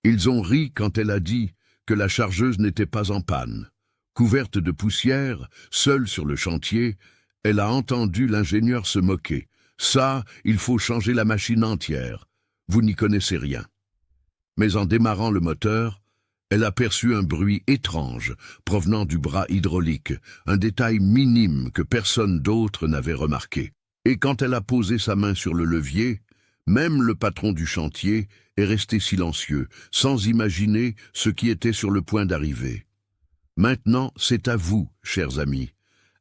Ils ont ri quand elle a dit que la chargeuse n'était pas en panne. Couverte de poussière, seule sur le chantier, elle a entendu l'ingénieur se moquer. « Ça, il faut changer la machine entière. Vous n'y connaissez rien. » Mais en démarrant le moteur, elle a perçu un bruit étrange provenant du bras hydraulique, un détail minime que personne d'autre n'avait remarqué. Et quand elle a posé sa main sur le levier, même le patron du chantier est resté silencieux, sans imaginer ce qui était sur le point d'arriver. Maintenant, c'est à vous, chers amis.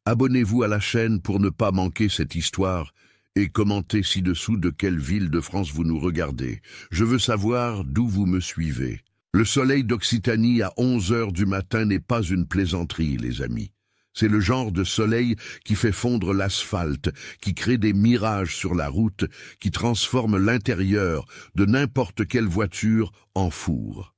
Abonnez-vous à la chaîne pour ne pas manquer cette histoire et commentez ci-dessous de quelle ville de France vous nous regardez. Je veux savoir d'où vous me suivez. Le soleil d'Occitanie à 11 heures du matin n'est pas une plaisanterie, les amis. C'est le genre de soleil qui fait fondre l'asphalte, qui crée des mirages sur la route, qui transforme l'intérieur de n'importe quelle voiture en four.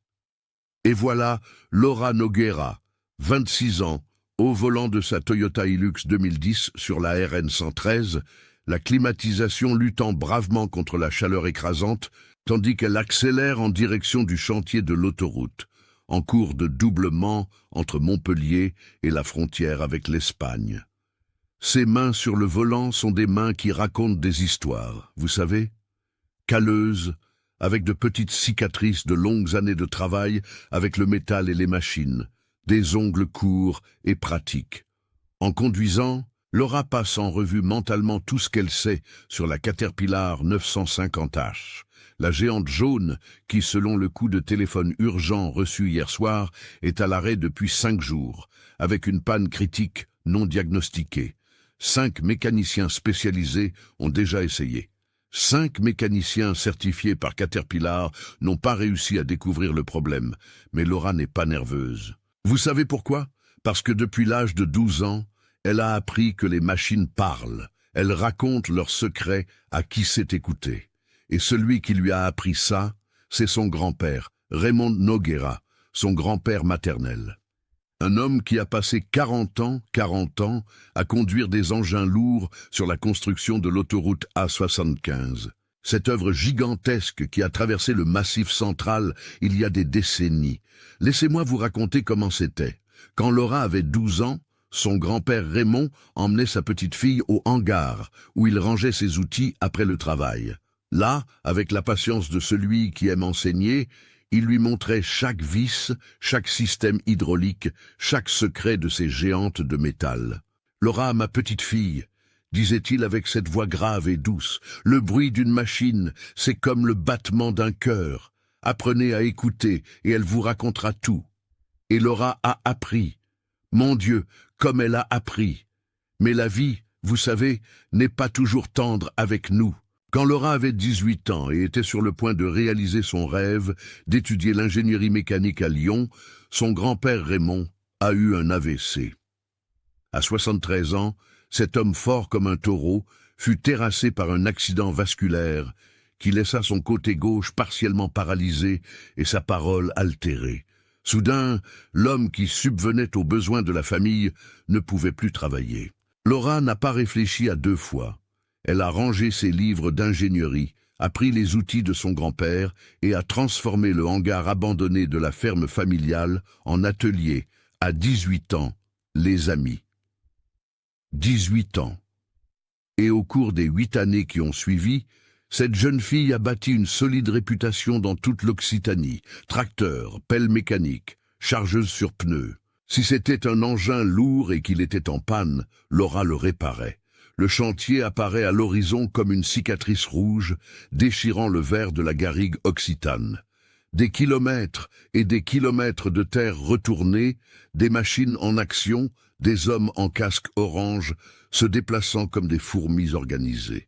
Et voilà Laura Nogueira, 26 ans, au volant de sa Toyota Hilux 2010 sur la RN 113, la climatisation luttant bravement contre la chaleur écrasante, tandis qu'elle accélère en direction du chantier de l'autoroute, en cours de doublement entre Montpellier et la frontière avec l'Espagne. Ses mains sur le volant sont des mains qui racontent des histoires, vous savez, calleuses, avec de petites cicatrices de longues années de travail avec le métal et les machines, des ongles courts et pratiques. En conduisant, Laura passe en revue mentalement tout ce qu'elle sait sur la Caterpillar 950H, la géante jaune qui, selon le coup de téléphone urgent reçu hier soir, est à l'arrêt depuis 5 jours, avec une panne critique non diagnostiquée. 5 mécaniciens spécialisés ont déjà essayé. 5 mécaniciens certifiés par Caterpillar n'ont pas réussi à découvrir le problème, mais Laura n'est pas nerveuse. Vous savez pourquoi? Parce que depuis l'âge de 12 ans, elle a appris que les machines parlent. Elles racontent leurs secrets à qui sait écouter. Et celui qui lui a appris ça, c'est son grand-père, Raymond Nogueira, son grand-père maternel. Un homme qui a passé 40 ans à conduire des engins lourds sur la construction de l'autoroute A75. Cette œuvre gigantesque qui a traversé le Massif central il y a des décennies. Laissez-moi vous raconter comment c'était. Quand Laura avait 12 ans, son grand-père Raymond emmenait sa petite fille au hangar, où il rangeait ses outils après le travail. Là, avec la patience de celui qui aime enseigner, il lui montrait chaque vis, chaque système hydraulique, chaque secret de ces géantes de métal. « Laura, ma petite fille, » disait-il avec cette voix grave et douce, « le bruit d'une machine, c'est comme le battement d'un cœur. Apprenez à écouter et elle vous racontera tout. » Et Laura a appris. Mon Dieu, comme elle a appris. Mais la vie, vous savez, n'est pas toujours tendre avec nous. Quand Laura avait 18 ans et était sur le point de réaliser son rêve d'étudier l'ingénierie mécanique à Lyon, son grand-père Raymond a eu un AVC. À 73 ans, cet homme fort comme un taureau fut terrassé par un accident vasculaire qui laissa son côté gauche partiellement paralysé et sa parole altérée. Soudain, l'homme qui subvenait aux besoins de la famille ne pouvait plus travailler. Laura n'a pas réfléchi à 2 fois. Elle a rangé ses livres d'ingénierie, a pris les outils de son grand-père et a transformé le hangar abandonné de la ferme familiale en atelier. À 18 ans, les amis. 18 ans. Et au cours des 8 années qui ont suivi, cette jeune fille a bâti une solide réputation dans toute l'Occitanie. Tracteur, pelle mécanique, chargeuse sur pneus. Si c'était un engin lourd et qu'il était en panne, Laura le réparait. Le chantier apparaît à l'horizon comme une cicatrice rouge, déchirant le verre de la garrigue occitane. Des kilomètres et des kilomètres de terre retournée, des machines en action, des hommes en casque orange, se déplaçant comme des fourmis organisées.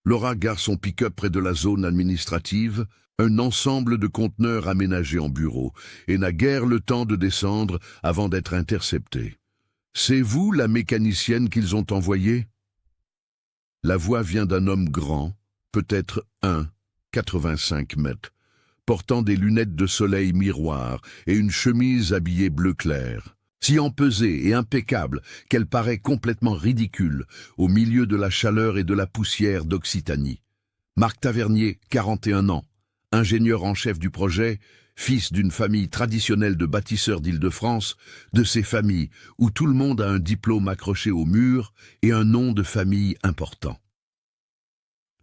Laura gare son pick-up près de la zone administrative, un ensemble de conteneurs aménagés en bureau, et n'a guère le temps de descendre avant d'être interceptée. « C'est vous la mécanicienne qu'ils ont envoyée ?» La voix vient d'un homme grand, peut-être 1,85 m, portant des lunettes de soleil miroir et une chemise habillée bleu clair, si empesée et impeccable qu'elle paraît complètement ridicule au milieu de la chaleur et de la poussière d'Occitanie. Marc Tavernier, 41 ans, ingénieur en chef du projet, fils d'une famille traditionnelle de bâtisseurs d'Île-de-France, de ces familles où tout le monde a un diplôme accroché au mur et un nom de famille important.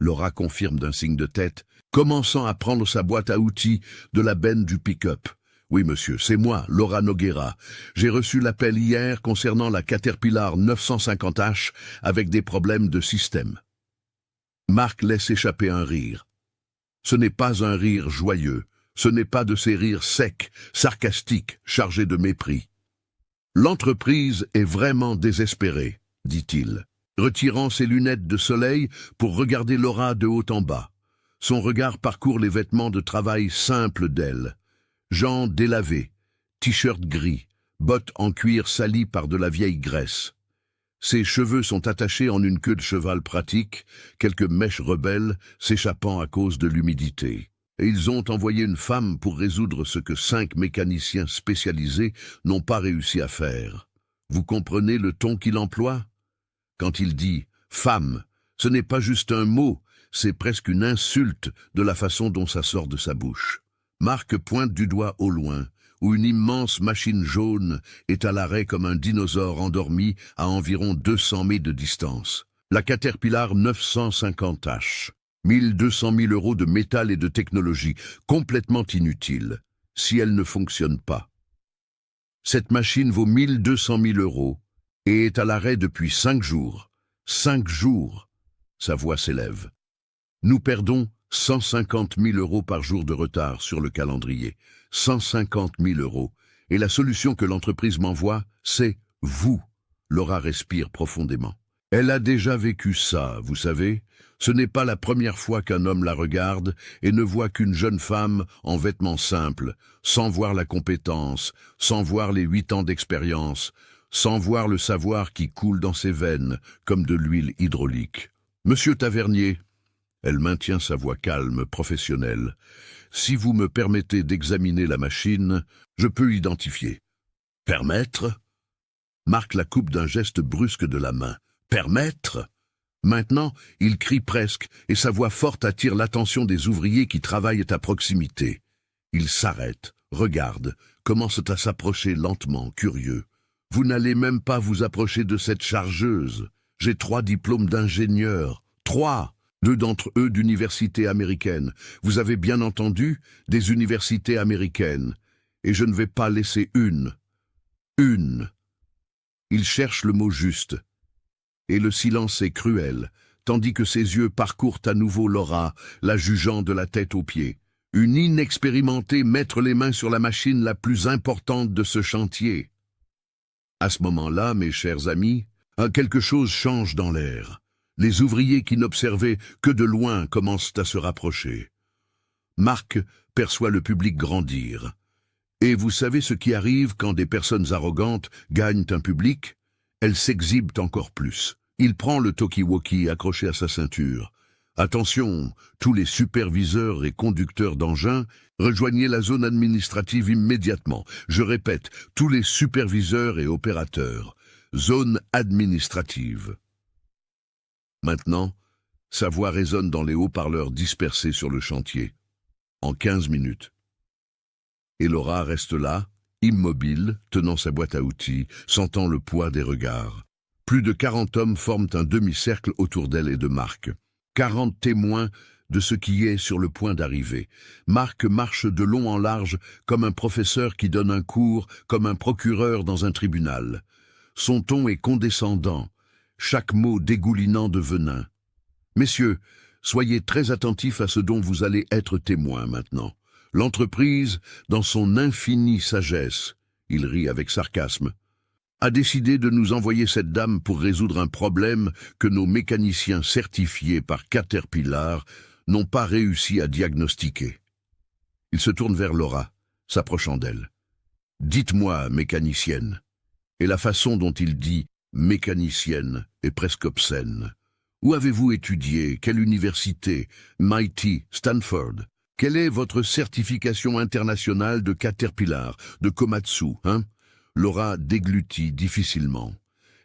Laura confirme d'un signe de tête, commençant à prendre sa boîte à outils de la benne du pick-up. Oui, monsieur, c'est moi, Laura Noguera. J'ai reçu l'appel hier concernant la Caterpillar 950H avec des problèmes de système. Marc laisse échapper un rire. Ce n'est pas un rire joyeux, ce n'est pas de ces rires secs, sarcastiques, chargés de mépris. L'entreprise est vraiment désespérée, dit-il, retirant ses lunettes de soleil pour regarder Laura de haut en bas. Son regard parcourt les vêtements de travail simples d'elle. Jean délavé, t-shirt gris, bottes en cuir salies par de la vieille graisse. Ses cheveux sont attachés en une queue de cheval pratique, quelques mèches rebelles s'échappant à cause de l'humidité. Et ils ont envoyé une femme pour résoudre ce que 5 mécaniciens spécialisés n'ont pas réussi à faire. Vous comprenez le ton qu'il emploie? Quand il dit « femme », ce n'est pas juste un mot, c'est presque une insulte de la façon dont ça sort de sa bouche. Marc pointe du doigt au loin, où une immense machine jaune est à l'arrêt comme un dinosaure endormi à environ 200 mètres de distance. La Caterpillar 950H. 1200 000 € de métal et de technologie, complètement inutile, si elle ne fonctionne pas. Cette machine vaut 1200 000 € et est à l'arrêt depuis 5 jours. 5 jours. Sa voix s'élève. Nous perdons 150 000 € par jour de retard sur le calendrier. 150 000 €. Et la solution que l'entreprise m'envoie, c'est vous. Laura respire profondément. Elle a déjà vécu ça, vous savez. Ce n'est pas la première fois qu'un homme la regarde et ne voit qu'une jeune femme en vêtements simples, sans voir la compétence, sans voir les 8 ans d'expérience, sans voir le savoir qui coule dans ses veines, comme de l'huile hydraulique. Monsieur Tavernier, elle maintient sa voix calme, professionnelle. Si vous me permettez d'examiner la machine, je peux identifier. Permettre? Marc la coupe d'un geste brusque de la main. Permettre? Maintenant, il crie presque, et sa voix forte attire l'attention des ouvriers qui travaillent à proximité. Ils s'arrêtent, regardent, commencent à s'approcher lentement, curieux. Vous n'allez même pas vous approcher de cette chargeuse. J'ai 3 diplômes d'ingénieur. 3! 2 d'entre eux d'universités américaines. Vous avez bien entendu, des universités américaines. Et je ne vais pas laisser une. Une. Il cherche le mot juste. Et le silence est cruel, tandis que ses yeux parcourent à nouveau Laura, la jugeant de la tête aux pieds. Une inexpérimentée mettre les mains sur la machine la plus importante de ce chantier. À ce moment-là, mes chers amis, quelque chose change dans l'air. Les ouvriers qui n'observaient que de loin commencent à se rapprocher. Marc perçoit le public grandir. Et vous savez ce qui arrive quand des personnes arrogantes gagnent un public? Elles s'exhibent encore plus. Il prend le talkie-walkie accroché à sa ceinture. Attention, tous les superviseurs et conducteurs d'engins, rejoignez la zone administrative immédiatement. Je répète, tous les superviseurs et opérateurs. Zone administrative. Maintenant, sa voix résonne dans les haut-parleurs dispersés sur le chantier. En 15 minutes. Et Laura reste là, immobile, tenant sa boîte à outils, sentant le poids des regards. Plus de 40 hommes forment un demi-cercle autour d'elle et de Marc. 40 témoins de ce qui est sur le point d'arriver. Marc marche de long en large comme un professeur qui donne un cours, comme un procureur dans un tribunal. Son ton est condescendant, chaque mot dégoulinant de venin. Messieurs, soyez très attentifs à ce dont vous allez être témoins maintenant. L'entreprise, dans son infinie sagesse, il rit avec sarcasme, a décidé de nous envoyer cette dame pour résoudre un problème que nos mécaniciens certifiés par Caterpillar n'ont pas réussi à diagnostiquer. Il se tourne vers Laura, s'approchant d'elle. « Dites-moi, mécanicienne. » Et la façon dont il dit « mécanicienne » est presque obscène. Où avez-vous étudié? Quelle université? MIT, Stanford? Quelle est votre certification internationale de Caterpillar, de Komatsu, hein? Laura déglutit difficilement.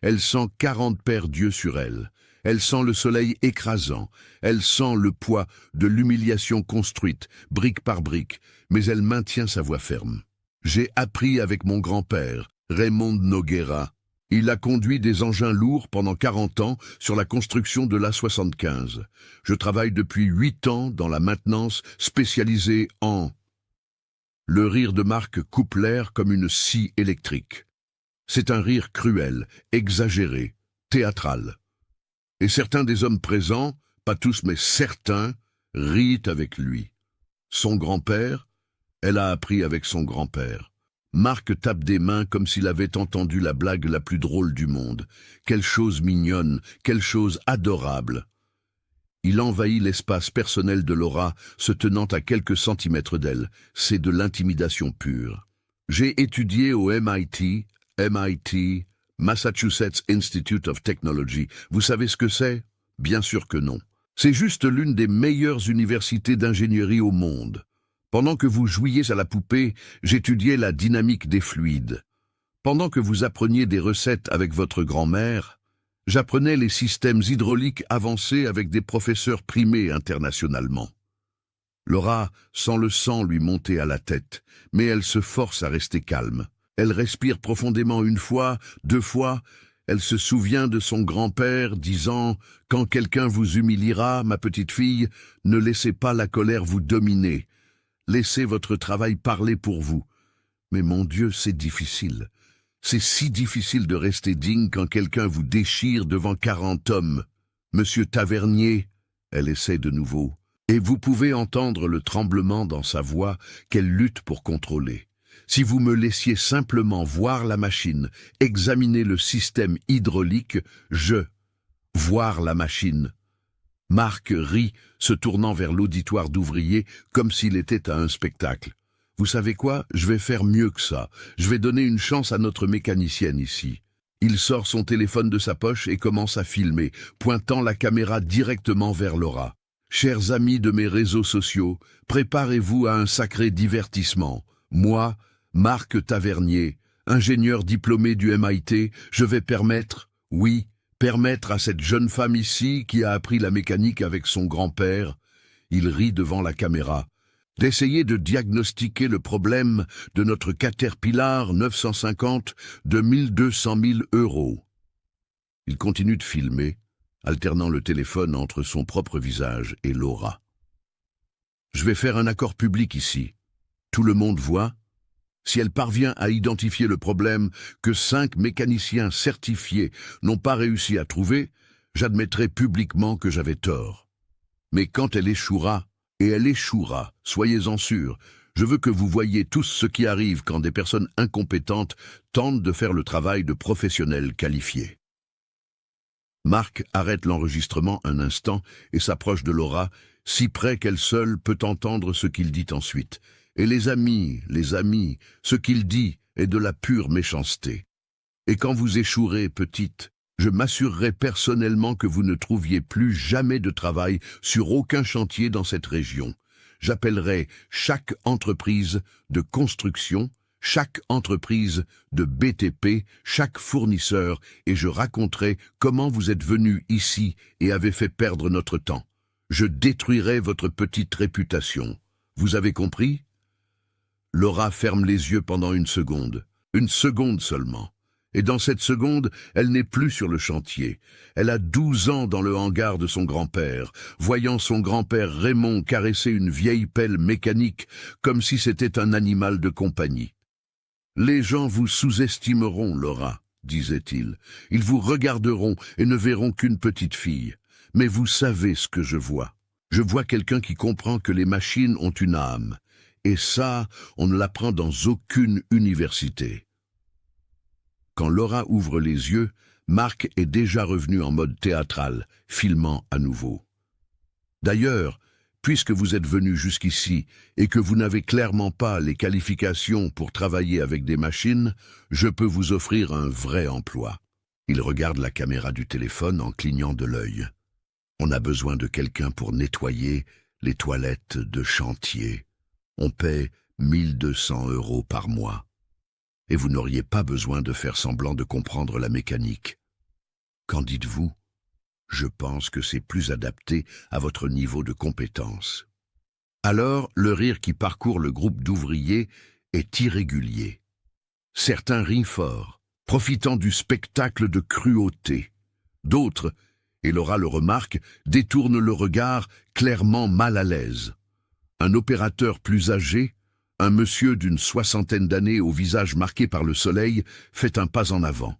Elle sent 40 paires d'yeux sur elle. Elle sent le soleil écrasant, elle sent le poids de l'humiliation construite, brique par brique, mais elle maintient sa voix ferme. J'ai appris avec mon grand-père, Raymond Noguera. Il a conduit des engins lourds pendant 40 ans sur la construction de l'A75. Je travaille depuis 8 ans dans la maintenance spécialisée en... Le rire de Marc coupe l'air comme une scie électrique. C'est un rire cruel, exagéré, théâtral. Et certains des hommes présents, pas tous mais certains, rient avec lui. Son grand-père, elle a appris avec son grand-père. Marc tape des mains comme s'il avait entendu la blague la plus drôle du monde. Quelle chose mignonne, quelle chose adorable. Il envahit l'espace personnel de Laura, se tenant à quelques centimètres d'elle. C'est de l'intimidation pure. J'ai étudié au MIT, Massachusetts Institute of Technology. Vous savez ce que c'est? Bien sûr que non. C'est juste l'une des meilleures universités d'ingénierie au monde. Pendant que vous jouiez à la poupée, j'étudiais la dynamique des fluides. Pendant que vous appreniez des recettes avec votre grand-mère, j'apprenais les systèmes hydrauliques avancés avec des professeurs primés internationalement. Laura sent le sang lui monter à la tête, mais elle se force à rester calme. Elle respire profondément une fois, 2 fois. Elle se souvient de son grand-père disant « Quand quelqu'un vous humiliera, ma petite fille, ne laissez pas la colère vous dominer. Laissez votre travail parler pour vous. » Mais mon Dieu, c'est difficile. C'est si difficile de rester digne quand quelqu'un vous déchire devant 40 hommes. Monsieur Tavernier, elle essaie de nouveau, et vous pouvez entendre le tremblement dans sa voix qu'elle lutte pour contrôler. Si vous me laissiez simplement voir la machine, examiner le système hydraulique, voir la machine. Marc rit, se tournant vers l'auditoire d'ouvriers comme s'il était à un spectacle. Vous savez quoi? Je vais faire mieux que ça. Je vais donner une chance à notre mécanicienne ici. Il sort son téléphone de sa poche et commence à filmer, pointant la caméra directement vers Laura. Chers amis de mes réseaux sociaux, préparez-vous à un sacré divertissement. Moi, Marc Tavernier, ingénieur diplômé du MIT, je vais permettre à cette jeune femme ici qui a appris la mécanique avec son grand-père, il rit devant la caméra, d'essayer de diagnostiquer le problème de notre Caterpillar 950 de 1200 000 €. Il continue de filmer, alternant le téléphone entre son propre visage et Laura. Je vais faire un accord public ici. Tout le monde voit. Si elle parvient à identifier le problème que 5 mécaniciens certifiés n'ont pas réussi à trouver, j'admettrai publiquement que j'avais tort. Mais quand elle échouera, et elle échouera, soyez-en sûrs, je veux que vous voyiez tous ce qui arrive quand des personnes incompétentes tentent de faire le travail de professionnels qualifiés. Marc arrête l'enregistrement un instant et s'approche de Laura, si près qu'elle seule peut entendre ce qu'il dit ensuite. Et les amis, ce qu'il dit est de la pure méchanceté. Et quand vous échouerez, petite, je m'assurerai personnellement que vous ne trouviez plus jamais de travail sur aucun chantier dans cette région. J'appellerai chaque entreprise de construction, chaque entreprise de BTP, chaque fournisseur, et je raconterai comment vous êtes venu ici et avez fait perdre notre temps. Je détruirai votre petite réputation. Vous avez compris? Laura ferme les yeux pendant une seconde seulement. Et dans cette seconde, elle n'est plus sur le chantier. Elle a 12 ans dans le hangar de son grand-père, voyant son grand-père Raymond caresser une vieille pelle mécanique comme si c'était un animal de compagnie. « Les gens vous sous-estimeront, Laura, » disait-il. « Ils vous regarderont et ne verront qu'une petite fille. Mais vous savez ce que je vois. Je vois quelqu'un qui comprend que les machines ont une âme. Et ça, on ne l'apprend dans aucune université. » Quand Laura ouvre les yeux, Marc est déjà revenu en mode théâtral, filmant à nouveau. D'ailleurs, puisque vous êtes venu jusqu'ici et que vous n'avez clairement pas les qualifications pour travailler avec des machines, je peux vous offrir un vrai emploi. Il regarde la caméra du téléphone en clignant de l'œil. On a besoin de quelqu'un pour nettoyer les toilettes de chantier. On paie 1200 € par mois. Et vous n'auriez pas besoin de faire semblant de comprendre la mécanique. Qu'en dites-vous? Je pense que c'est plus adapté à votre niveau de compétence. Alors, le rire qui parcourt le groupe d'ouvriers est irrégulier. Certains rient fort, profitant du spectacle de cruauté. D'autres, et Laura le remarque, détournent le regard, clairement mal à l'aise. Un opérateur plus âgé, un monsieur d'une 60aine d'années au visage marqué par le soleil, fait un pas en avant.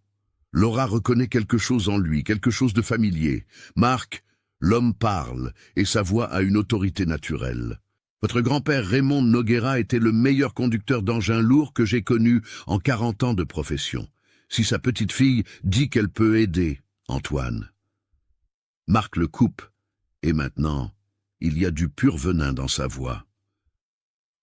Laura reconnaît quelque chose en lui, quelque chose de familier. Marc, l'homme parle, et sa voix a une autorité naturelle. Votre grand-père Raymond Noguera était le meilleur conducteur d'engins lourds que j'ai connu en 40 ans de profession. Si sa petite fille dit qu'elle peut aider, Antoine. Marc le coupe, et maintenant, il y a du pur venin dans sa voix.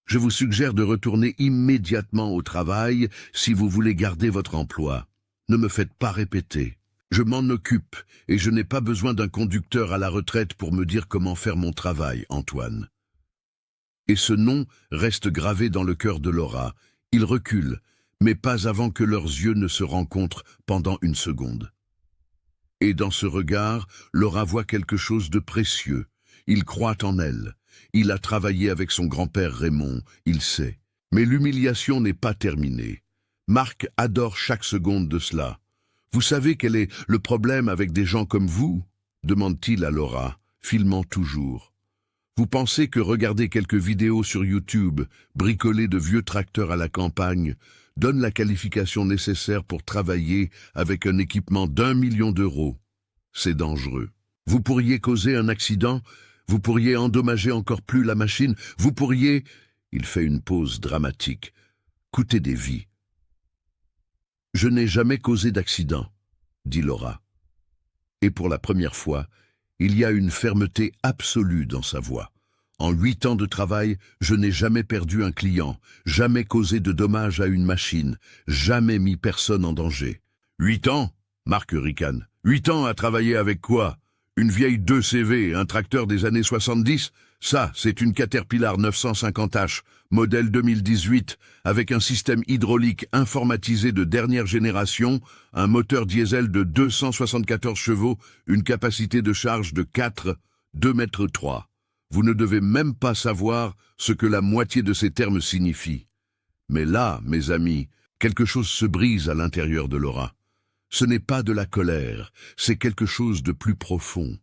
Je vous suggère de retourner immédiatement au travail si vous voulez garder votre emploi. Ne me faites pas répéter. Je m'en occupe, et je n'ai pas besoin d'un conducteur à la retraite pour me dire comment faire mon travail, Antoine. Et ce nom reste gravé dans le cœur de Laura. Il recule, mais pas avant que leurs yeux ne se rencontrent pendant une seconde. Et dans ce regard, Laura voit quelque chose de précieux. Il croit en elle. Il a travaillé avec son grand-père Raymond, il sait. Mais l'humiliation n'est pas terminée. Marc adore chaque seconde de cela. Vous savez quel est le problème avec des gens comme vous ? Demande-t-il à Laura, filmant toujours. Vous pensez que regarder quelques vidéos sur YouTube, bricoler de vieux tracteurs à la campagne, donne la qualification nécessaire pour travailler avec un équipement d'1 million d'euros. C'est dangereux. Vous pourriez causer un accident, vous pourriez endommager encore plus la machine, vous pourriez... Il fait une pause dramatique. Coûter des vies. Je n'ai jamais causé d'accident, dit Laura. Et pour la première fois, il y a une fermeté absolue dans sa voix. En 8 ans de travail, je n'ai jamais perdu un client, jamais causé de dommages à une machine, jamais mis personne en danger. 8 ans ? Marc ricane. 8 ans à travailler avec quoi ? Une vieille 2CV, un tracteur des années 70 ? Ça, c'est une Caterpillar 950H, modèle 2018, avec un système hydraulique informatisé de dernière génération, un moteur diesel de 274 chevaux, une capacité de charge de 2,3 mètres. Vous ne devez même pas savoir ce que la moitié de ces termes signifient. Mais là, mes amis, quelque chose se brise à l'intérieur de Laura. Ce n'est pas de la colère, c'est quelque chose de plus profond.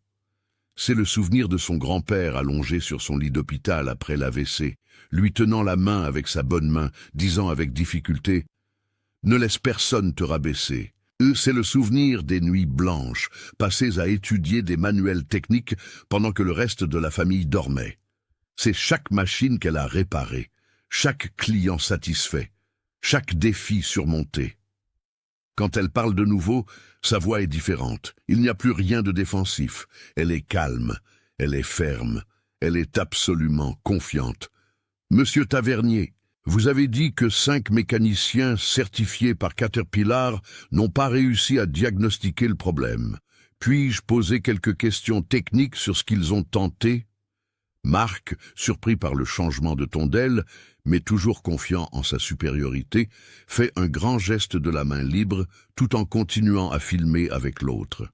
C'est le souvenir de son grand-père allongé sur son lit d'hôpital après l'AVC, lui tenant la main avec sa bonne main, disant avec difficulté « Ne laisse personne te rabaisser ». C'est le souvenir des nuits blanches, passées à étudier des manuels techniques pendant que le reste de la famille dormait. C'est chaque machine qu'elle a réparée, chaque client satisfait, chaque défi surmonté. Quand elle parle de nouveau, sa voix est différente. Il n'y a plus rien de défensif. Elle est calme, elle est ferme, elle est absolument confiante. Monsieur Tavernier, vous avez dit que 5 mécaniciens certifiés par Caterpillar n'ont pas réussi à diagnostiquer le problème. Puis-je poser quelques questions techniques sur ce qu'ils ont tenté ? Marc, surpris par le changement de ton d'elle, mais toujours confiant en sa supériorité, fait un grand geste de la main libre tout en continuant à filmer avec l'autre.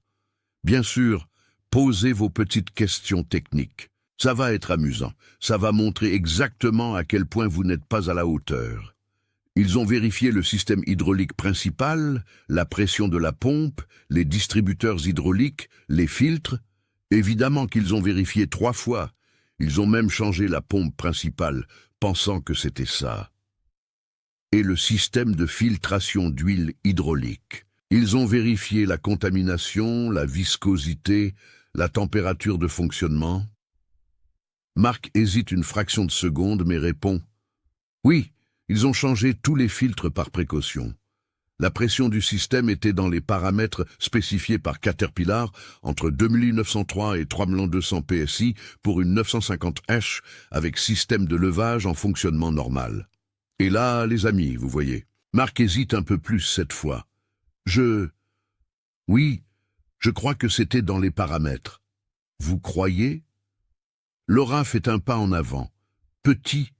Bien sûr, posez vos petites questions techniques. Ça va être amusant, ça va montrer exactement à quel point vous n'êtes pas à la hauteur. Ils ont vérifié le système hydraulique principal, la pression de la pompe, les distributeurs hydrauliques, les filtres. Évidemment qu'ils ont vérifié 3 fois. Ils ont même changé la pompe principale, pensant que c'était ça. Et le système de filtration d'huile hydraulique. Ils ont vérifié la contamination, la viscosité, la température de fonctionnement. Marc hésite une fraction de seconde, mais répond « Oui, ils ont changé tous les filtres par précaution. La pression du système était dans les paramètres spécifiés par Caterpillar entre 2903 et 3200 PSI pour une 950H avec système de levage en fonctionnement normal. Et là, les amis, vous voyez, Marc hésite un peu plus cette fois. Oui, je crois que c'était dans les paramètres. Vous croyez ? Laura fait un pas en avant, petit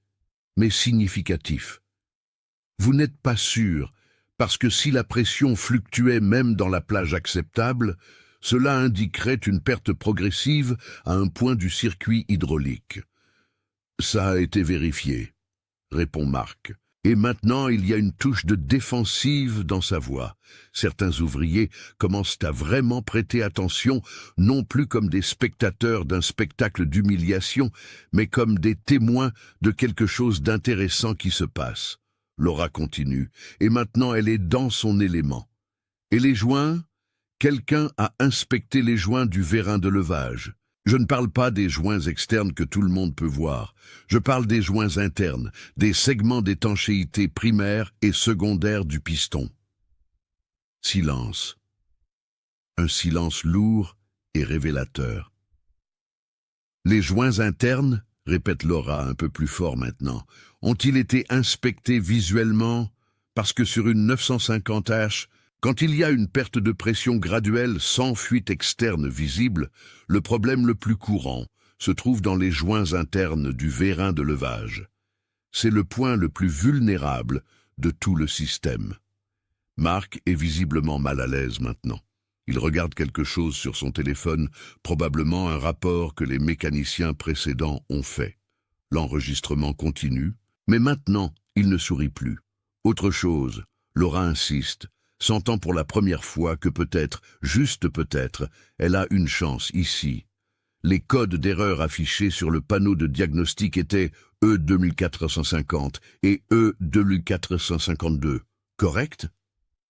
mais significatif. Vous n'êtes pas sûr, parce que si la pression fluctuait même dans la plage acceptable, Cela indiquerait une perte progressive à un point du circuit hydraulique. Ça a été vérifié, répond Marc. Et maintenant, il y a une touche de défensive dans sa voix. Certains ouvriers commencent à vraiment prêter attention, non plus comme des spectateurs d'un spectacle d'humiliation, mais comme des témoins de quelque chose d'intéressant qui se passe. Laura continue, et maintenant elle est dans son élément. Et les joints? Quelqu'un a inspecté les joints du vérin de levage. Je ne parle pas des joints externes que tout le monde peut voir. Je parle des joints internes, des segments d'étanchéité primaire et secondaire du piston. Silence. Un silence lourd et révélateur. Les joints internes, répète Laura un peu plus fort maintenant, ont-ils été inspectés visuellement? Parce que sur une 950H, quand il y a une perte de pression graduelle sans fuite externe visible, le problème le plus courant se trouve dans les joints internes du vérin de levage. C'est le point le plus vulnérable de tout le système. Marc est visiblement mal à l'aise maintenant. Il regarde quelque chose sur son téléphone, probablement un rapport que les mécaniciens précédents ont fait. L'enregistrement continue, mais maintenant, il ne sourit plus. Autre chose, Laura insiste, sentant pour la première fois que peut-être, juste peut-être, elle a une chance ici. Les codes d'erreur affichés sur le panneau de diagnostic étaient E2450 et E2452. Correct?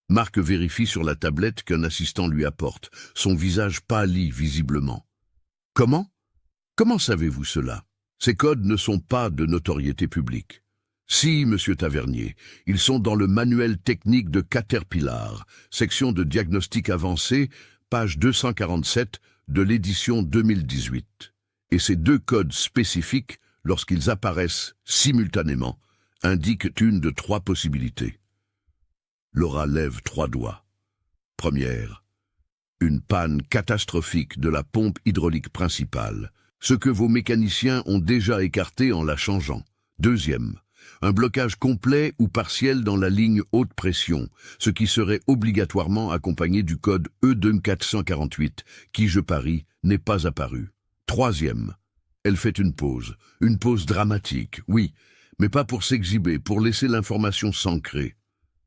Marc vérifie sur la tablette qu'un assistant lui apporte. Son visage pâlit visiblement. Comment? Comment savez-vous cela? Ces codes ne sont pas de notoriété publique. Si, monsieur Tavernier, ils sont dans le manuel technique de Caterpillar, section de diagnostic avancé, page 247 de l'édition 2018. Et ces deux codes spécifiques, lorsqu'ils apparaissent simultanément, indiquent une de trois possibilités. Laura lève 3 doigts. Première, une panne catastrophique de la pompe hydraulique principale, ce que vos mécaniciens ont déjà écarté en la changeant. Deuxième, un blocage complet ou partiel dans la ligne haute pression, ce qui serait obligatoirement accompagné du code E2448, qui, je parie, n'est pas apparu. Troisième, elle fait une pause dramatique, oui, mais pas pour s'exhiber, pour laisser l'information s'ancrer.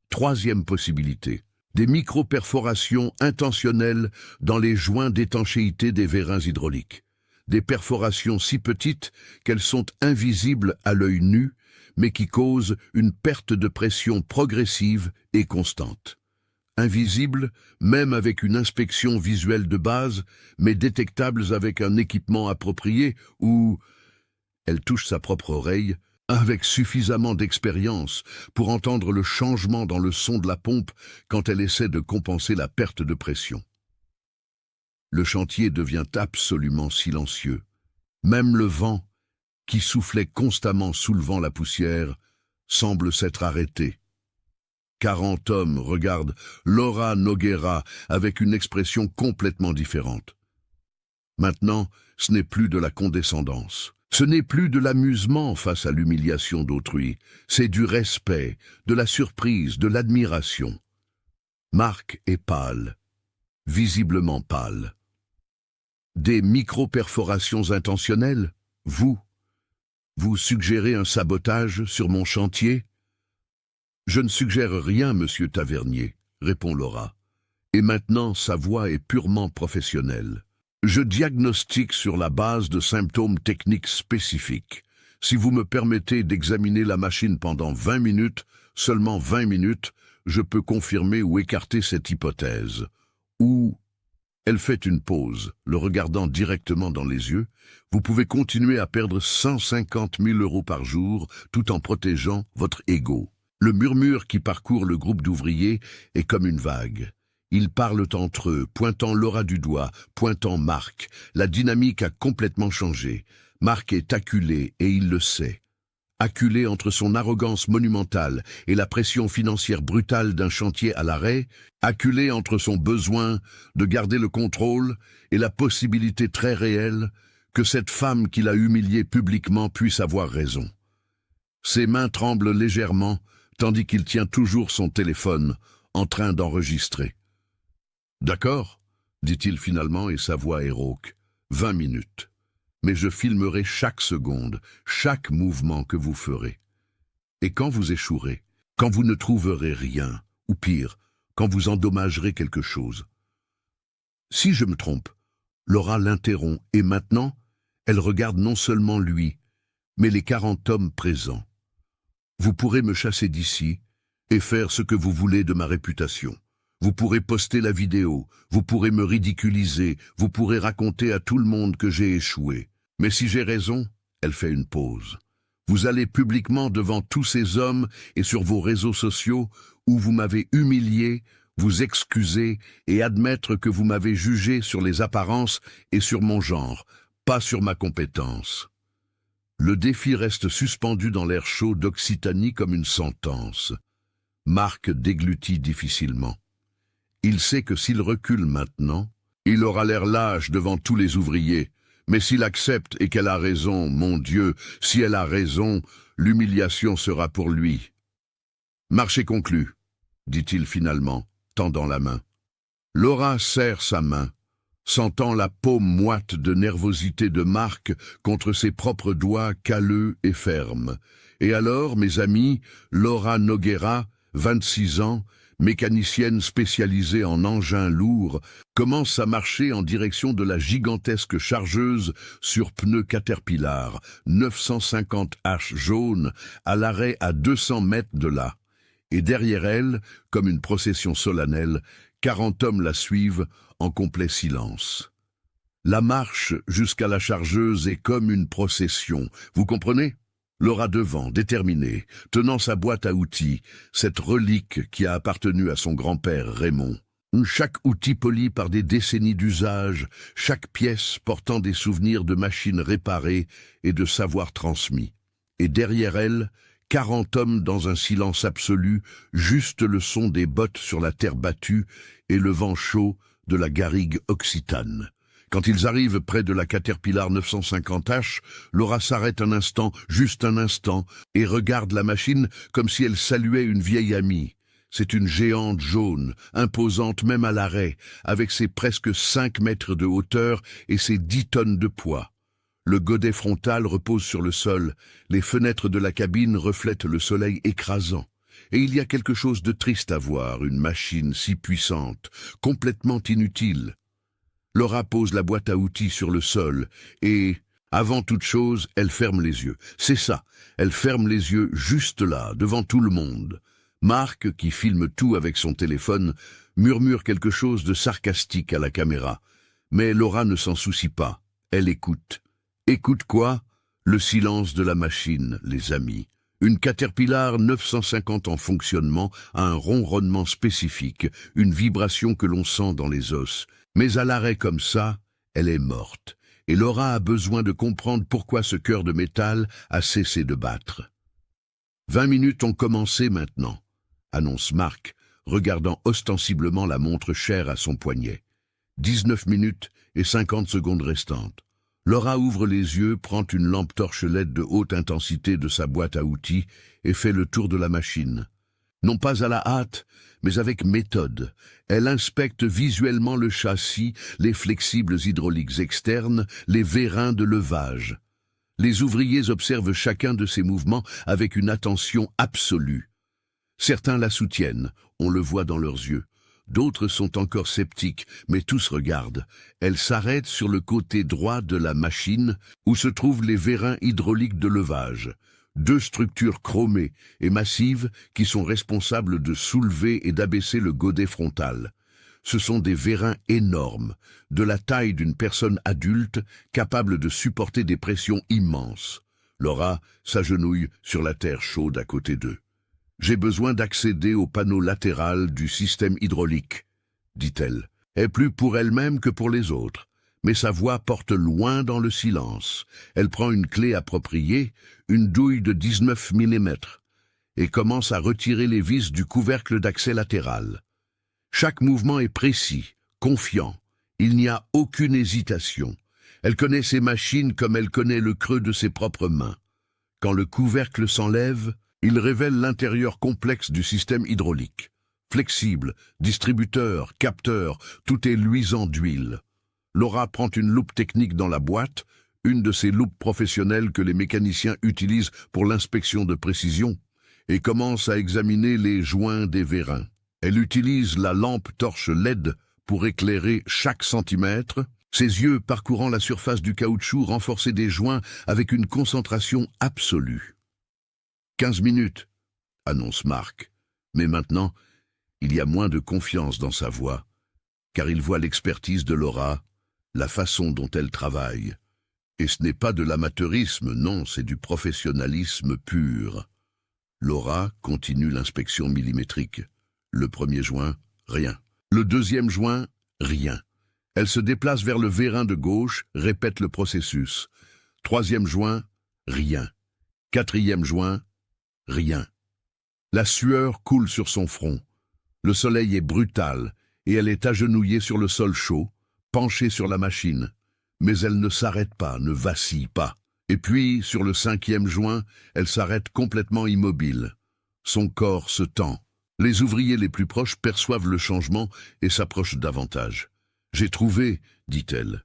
Troisième possibilité, des micro-perforations intentionnelles dans les joints d'étanchéité des vérins hydrauliques. Des perforations si petites qu'elles sont invisibles à l'œil nu, mais qui causent une perte de pression progressive et constante. Invisibles, même avec une inspection visuelle de base, mais détectables avec un équipement approprié ou... Elle touche sa propre oreille, avec suffisamment d'expérience pour entendre le changement dans le son de la pompe quand elle essaie de compenser la perte de pression. Le chantier devient absolument silencieux. Même le vent, qui soufflait constamment soulevant la poussière, semble s'être arrêté. 40 hommes regardent Laura Nogueira avec une expression complètement différente. Maintenant, ce n'est plus de la condescendance. Ce n'est plus de l'amusement face à l'humiliation d'autrui. C'est du respect, de la surprise, de l'admiration. Marc est pâle, visiblement pâle. Des micro-perforations intentionnelles? Vous suggérez un sabotage sur mon chantier? Je ne suggère rien, monsieur Tavernier, répond Laura. Et maintenant, sa voix est purement professionnelle. Je diagnostique sur la base de symptômes techniques spécifiques. Si vous me permettez d'examiner la machine pendant 20 minutes, seulement 20 minutes, je peux confirmer ou écarter cette hypothèse. Ou... Elle fait une pause, le regardant directement dans les yeux. Vous pouvez continuer à perdre 150 000 € par jour tout en protégeant votre ego. Le murmure qui parcourt le groupe d'ouvriers est comme une vague. Ils parlent entre eux, pointant Laura du doigt, pointant Marc. La dynamique a complètement changé. Marc est acculé et il le sait. Acculé entre son arrogance monumentale et la pression financière brutale d'un chantier à l'arrêt, acculé entre son besoin de garder le contrôle et la possibilité très réelle que cette femme qu'il a humiliée publiquement puisse avoir raison. Ses mains tremblent légèrement, tandis qu'il tient toujours son téléphone, en train d'enregistrer. « D'accord, dit-il finalement, et sa voix est rauque. 20 minutes. Mais je filmerai chaque seconde, chaque mouvement que vous ferez. Et quand vous échouerez, quand vous ne trouverez rien, ou pire, quand vous endommagerez quelque chose. Si je me trompe, Laura l'interrompt, et maintenant, elle regarde non seulement lui, mais les 40 hommes présents. Vous pourrez me chasser d'ici et faire ce que vous voulez de ma réputation. Vous pourrez poster la vidéo, vous pourrez me ridiculiser, vous pourrez raconter à tout le monde que j'ai échoué. Mais si j'ai raison, elle fait une pause. Vous allez publiquement devant tous ces hommes et sur vos réseaux sociaux où vous m'avez humilié, vous excuser et admettre que vous m'avez jugé sur les apparences et sur mon genre, pas sur ma compétence. Le défi reste suspendu dans l'air chaud d'Occitanie comme une sentence. Marc déglutit difficilement. Il sait que s'il recule maintenant, il aura l'air lâche devant tous les ouvriers. Mais s'il accepte et qu'elle a raison, mon Dieu, si elle a raison, l'humiliation sera pour lui. Marché conclu, dit-il finalement, tendant la main. Laura serre sa main, sentant la paume moite de nervosité de Marc contre ses propres doigts calleux et fermes. Et alors, mes amis, Laura Noguera, 26 ans, mécanicienne spécialisée en engins lourds, commence à marcher en direction de la gigantesque chargeuse sur pneus Caterpillar, 950H jaune, à l'arrêt à 200 mètres de là. Et derrière elle, comme une procession solennelle, 40 hommes la suivent en complet silence. La marche jusqu'à la chargeuse est comme une procession, vous comprenez ? Laura devant, déterminée, tenant sa boîte à outils, cette relique qui a appartenu à son grand-père Raymond. Chaque outil poli par des décennies d'usage, chaque pièce portant des souvenirs de machines réparées et de savoirs transmis. Et derrière elle, 40 hommes dans un silence absolu, juste le son des bottes sur la terre battue et le vent chaud de la garrigue occitane. Quand ils arrivent près de la Caterpillar 950H, Laura s'arrête un instant, juste un instant, et regarde la machine comme si elle saluait une vieille amie. C'est une géante jaune, imposante même à l'arrêt, avec ses presque 5 mètres de hauteur et ses 10 tonnes de poids. Le godet frontal repose sur le sol, les fenêtres de la cabine reflètent le soleil écrasant. Et il y a quelque chose de triste à voir, une machine si puissante, complètement inutile. Laura pose la boîte à outils sur le sol et, avant toute chose, elle ferme les yeux. C'est ça, elle ferme les yeux juste là, devant tout le monde. Marc, qui filme tout avec son téléphone, murmure quelque chose de sarcastique à la caméra. Mais Laura ne s'en soucie pas. Elle écoute. Écoute quoi? Le silence de la machine, les amis. Une Caterpillar 950 en fonctionnement a un ronronnement spécifique, une vibration que l'on sent dans les os. Mais à l'arrêt comme ça, elle est morte. Et Laura a besoin de comprendre pourquoi ce cœur de métal a cessé de battre. 20 minutes ont commencé maintenant, annonce Marc, regardant ostensiblement la montre chère à son poignet. 19 minutes et 50 secondes restantes. Laura ouvre les yeux, prend une lampe torche LED de haute intensité de sa boîte à outils et fait le tour de la machine. Non pas à la hâte, mais avec méthode. Elle inspecte visuellement le châssis, les flexibles hydrauliques externes, les vérins de levage. Les ouvriers observent chacun de ces mouvements avec une attention absolue. Certains la soutiennent, on le voit dans leurs yeux. D'autres sont encore sceptiques, mais tous regardent. Elle s'arrête sur le côté droit de la machine, où se trouvent les vérins hydrauliques de levage. 2 structures chromées et massives qui sont responsables de soulever et d'abaisser le godet frontal. Ce sont des vérins énormes, de la taille d'une personne adulte, capables de supporter des pressions immenses. Laura s'agenouille sur la terre chaude à côté d'eux. « J'ai besoin d'accéder au panneau latéral du système hydraulique, » dit-elle, et plus pour elle-même que pour les autres. Mais sa voix porte loin dans le silence. Elle prend une clé appropriée, une douille de 19 mm, et commence à retirer les vis du couvercle d'accès latéral. Chaque mouvement est précis, confiant. Il n'y a aucune hésitation. Elle connaît ses machines comme elle connaît le creux de ses propres mains. Quand le couvercle s'enlève, il révèle l'intérieur complexe du système hydraulique. flexible, distributeur, capteur, tout est luisant d'huile. Laura prend une loupe technique dans la boîte, une de ces loupes professionnelles que les mécaniciens utilisent pour l'inspection de précision, et commence à examiner les joints des vérins. Elle utilise la lampe torche LED pour éclairer chaque centimètre, ses yeux parcourant la surface du caoutchouc renforcé des joints avec une concentration absolue. 15 minutes, annonce Marc, mais maintenant, il y a moins de confiance dans sa voix, car il voit l'expertise de Laura, la façon dont elle travaille. Et ce n'est pas de l'amateurisme, non, c'est du professionnalisme pur. Laura continue l'inspection millimétrique. Le premier joint, rien. Le deuxième joint, rien. Elle se déplace vers le vérin de gauche, répète le processus. Troisième joint, rien. Quatrième joint, rien. La sueur coule sur son front. Le soleil est brutal et elle est agenouillée sur le sol chaud, penchée sur la machine. Mais elle ne s'arrête pas, ne vacille pas. Et puis, sur le cinquième joint, elle s'arrête complètement immobile. Son corps se tend. Les ouvriers les plus proches perçoivent le changement et s'approchent davantage. « J'ai trouvé », dit-elle.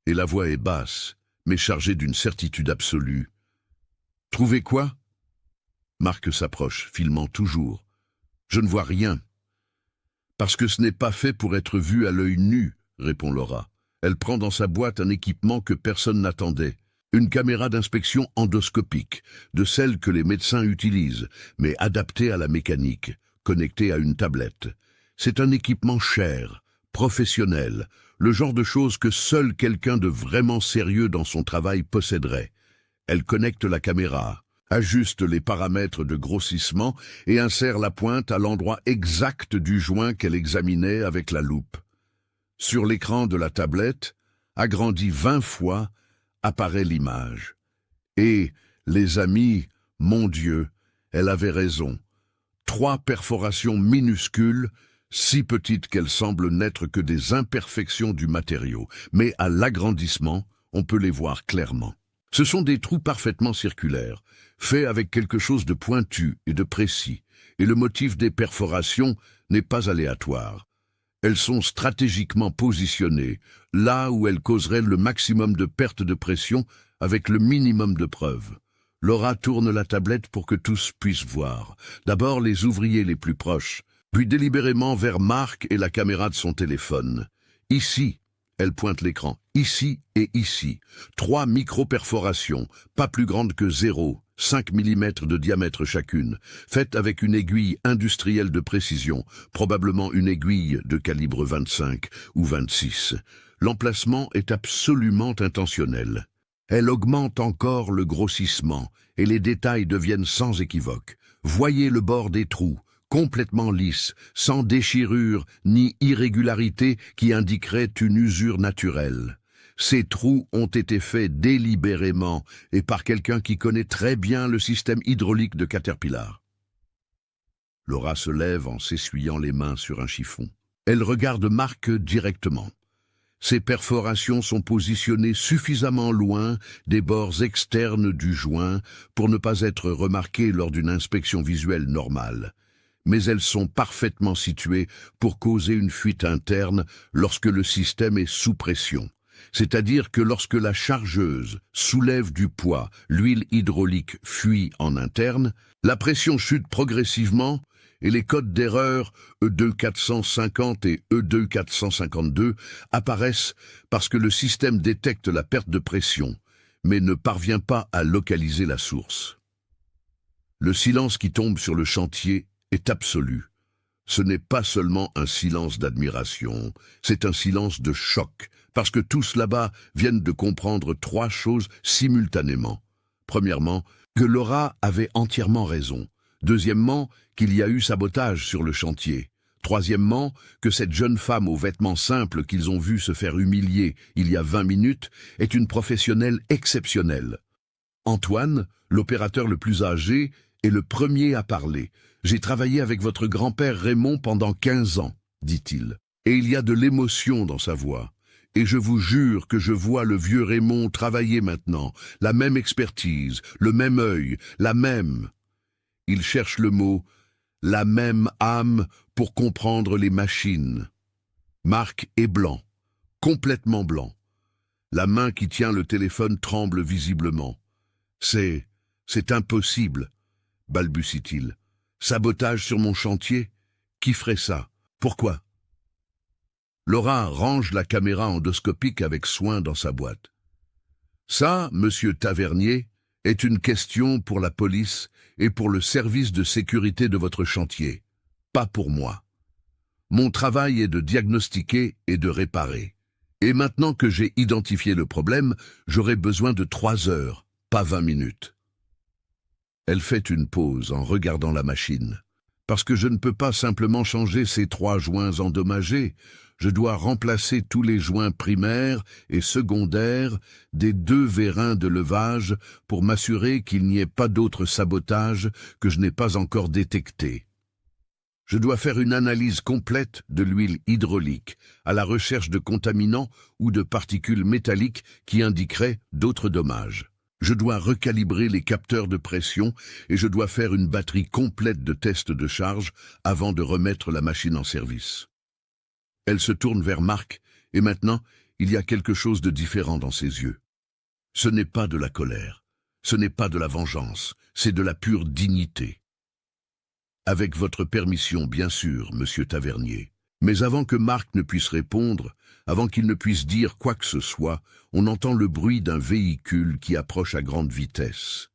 Et la voix est basse, mais chargée d'une certitude absolue. « Trouvé quoi ?» Marc s'approche, filmant toujours. « Je ne vois rien. »« Parce que ce n'est pas fait pour être vu à l'œil nu », répond Laura. Elle prend dans sa boîte un équipement que personne n'attendait. Une caméra d'inspection endoscopique, de celles que les médecins utilisent, mais adaptée à la mécanique, connectée à une tablette. C'est un équipement cher, professionnel, le genre de choses que seul quelqu'un de vraiment sérieux dans son travail posséderait. Elle connecte la caméra, ajuste les paramètres de grossissement et insère la pointe à l'endroit exact du joint qu'elle examinait avec la loupe. Sur l'écran de la tablette, agrandi 20 fois, apparaît l'image. Et, les amis, mon Dieu, elle avait raison. 3 perforations minuscules, si petites qu'elles semblent n'être que des imperfections du matériau, mais à l'agrandissement, on peut les voir clairement. Ce sont des trous parfaitement circulaires, faits avec quelque chose de pointu et de précis, et le motif des perforations n'est pas aléatoire. Elles sont stratégiquement positionnées, là où elles causeraient le maximum de perte de pression avec le minimum de preuves. Laura tourne la tablette pour que tous puissent voir. D'abord les ouvriers les plus proches, puis délibérément vers Marc et la caméra de son téléphone. Ici, elle pointe l'écran, ici et ici. 3 micro-perforations, pas plus grandes que 0,5 mm de diamètre chacune, faites avec une aiguille industrielle de précision, probablement une aiguille de calibre 25 ou 26. L'emplacement est absolument intentionnel. Elle augmente encore le grossissement et les détails deviennent sans équivoque. Voyez le bord des trous, complètement lisse, sans déchirure ni irrégularité qui indiquerait une usure naturelle. Ces trous ont été faits délibérément et par quelqu'un qui connaît très bien le système hydraulique de Caterpillar. Laura se lève en s'essuyant les mains sur un chiffon. Elle regarde Marc directement. Ces perforations sont positionnées suffisamment loin des bords externes du joint pour ne pas être remarquées lors d'une inspection visuelle normale. Mais elles sont parfaitement situées pour causer une fuite interne lorsque le système est sous pression. C'est-à-dire que lorsque la chargeuse soulève du poids, l'huile hydraulique fuit en interne, la pression chute progressivement et les codes d'erreur E2450 et E2452 apparaissent parce que le système détecte la perte de pression, mais ne parvient pas à localiser la source. Le silence qui tombe sur le chantier est absolu. Ce n'est pas seulement un silence d'admiration, c'est un silence de choc, parce que tous là-bas viennent de comprendre 3 choses simultanément. Premièrement, que Laura avait entièrement raison. Deuxièmement, qu'il y a eu sabotage sur le chantier. Troisièmement, que cette jeune femme aux vêtements simples qu'ils ont vue se faire humilier il y a 20 minutes est une professionnelle exceptionnelle. Antoine, l'opérateur le plus âgé, est le premier à parler. « J'ai travaillé avec votre grand-père Raymond pendant 15 ans, dit-il. Et il y a de l'émotion dans sa voix. Et je vous jure que je vois le vieux Raymond travailler maintenant, la même expertise, le même œil, la même... » Il cherche le mot la même âme pour comprendre les machines. Marc est blanc, complètement blanc. La main qui tient le téléphone tremble visiblement. C'est impossible, balbutie-t-il. Sabotage sur mon chantier? Qui ferait ça? Pourquoi? Laura range la caméra endoscopique avec soin dans sa boîte. Ça, monsieur Tavernier, est une question pour la police et pour le service de sécurité de votre chantier, pas pour moi. Mon travail est de diagnostiquer et de réparer. Et maintenant que j'ai identifié le problème, j'aurai besoin de 3 heures, pas 20 minutes. Elle fait une pause en regardant la machine. Parce que je ne peux pas simplement changer ces 3 joints endommagés, je dois remplacer tous les joints primaires et secondaires des 2 vérins de levage pour m'assurer qu'il n'y ait pas d'autre sabotage que je n'ai pas encore détecté. Je dois faire une analyse complète de l'huile hydraulique, à la recherche de contaminants ou de particules métalliques qui indiqueraient d'autres dommages. Je dois recalibrer les capteurs de pression et je dois faire une batterie complète de tests de charge avant de remettre la machine en service. Elle se tourne vers Marc et maintenant, il y a quelque chose de différent dans ses yeux. Ce n'est pas de la colère, ce n'est pas de la vengeance, c'est de la pure dignité. Avec votre permission, bien sûr, monsieur Tavernier. Mais avant que Marc ne puisse répondre, avant qu'il ne puisse dire quoi que ce soit, on entend le bruit d'un véhicule qui approche à grande vitesse.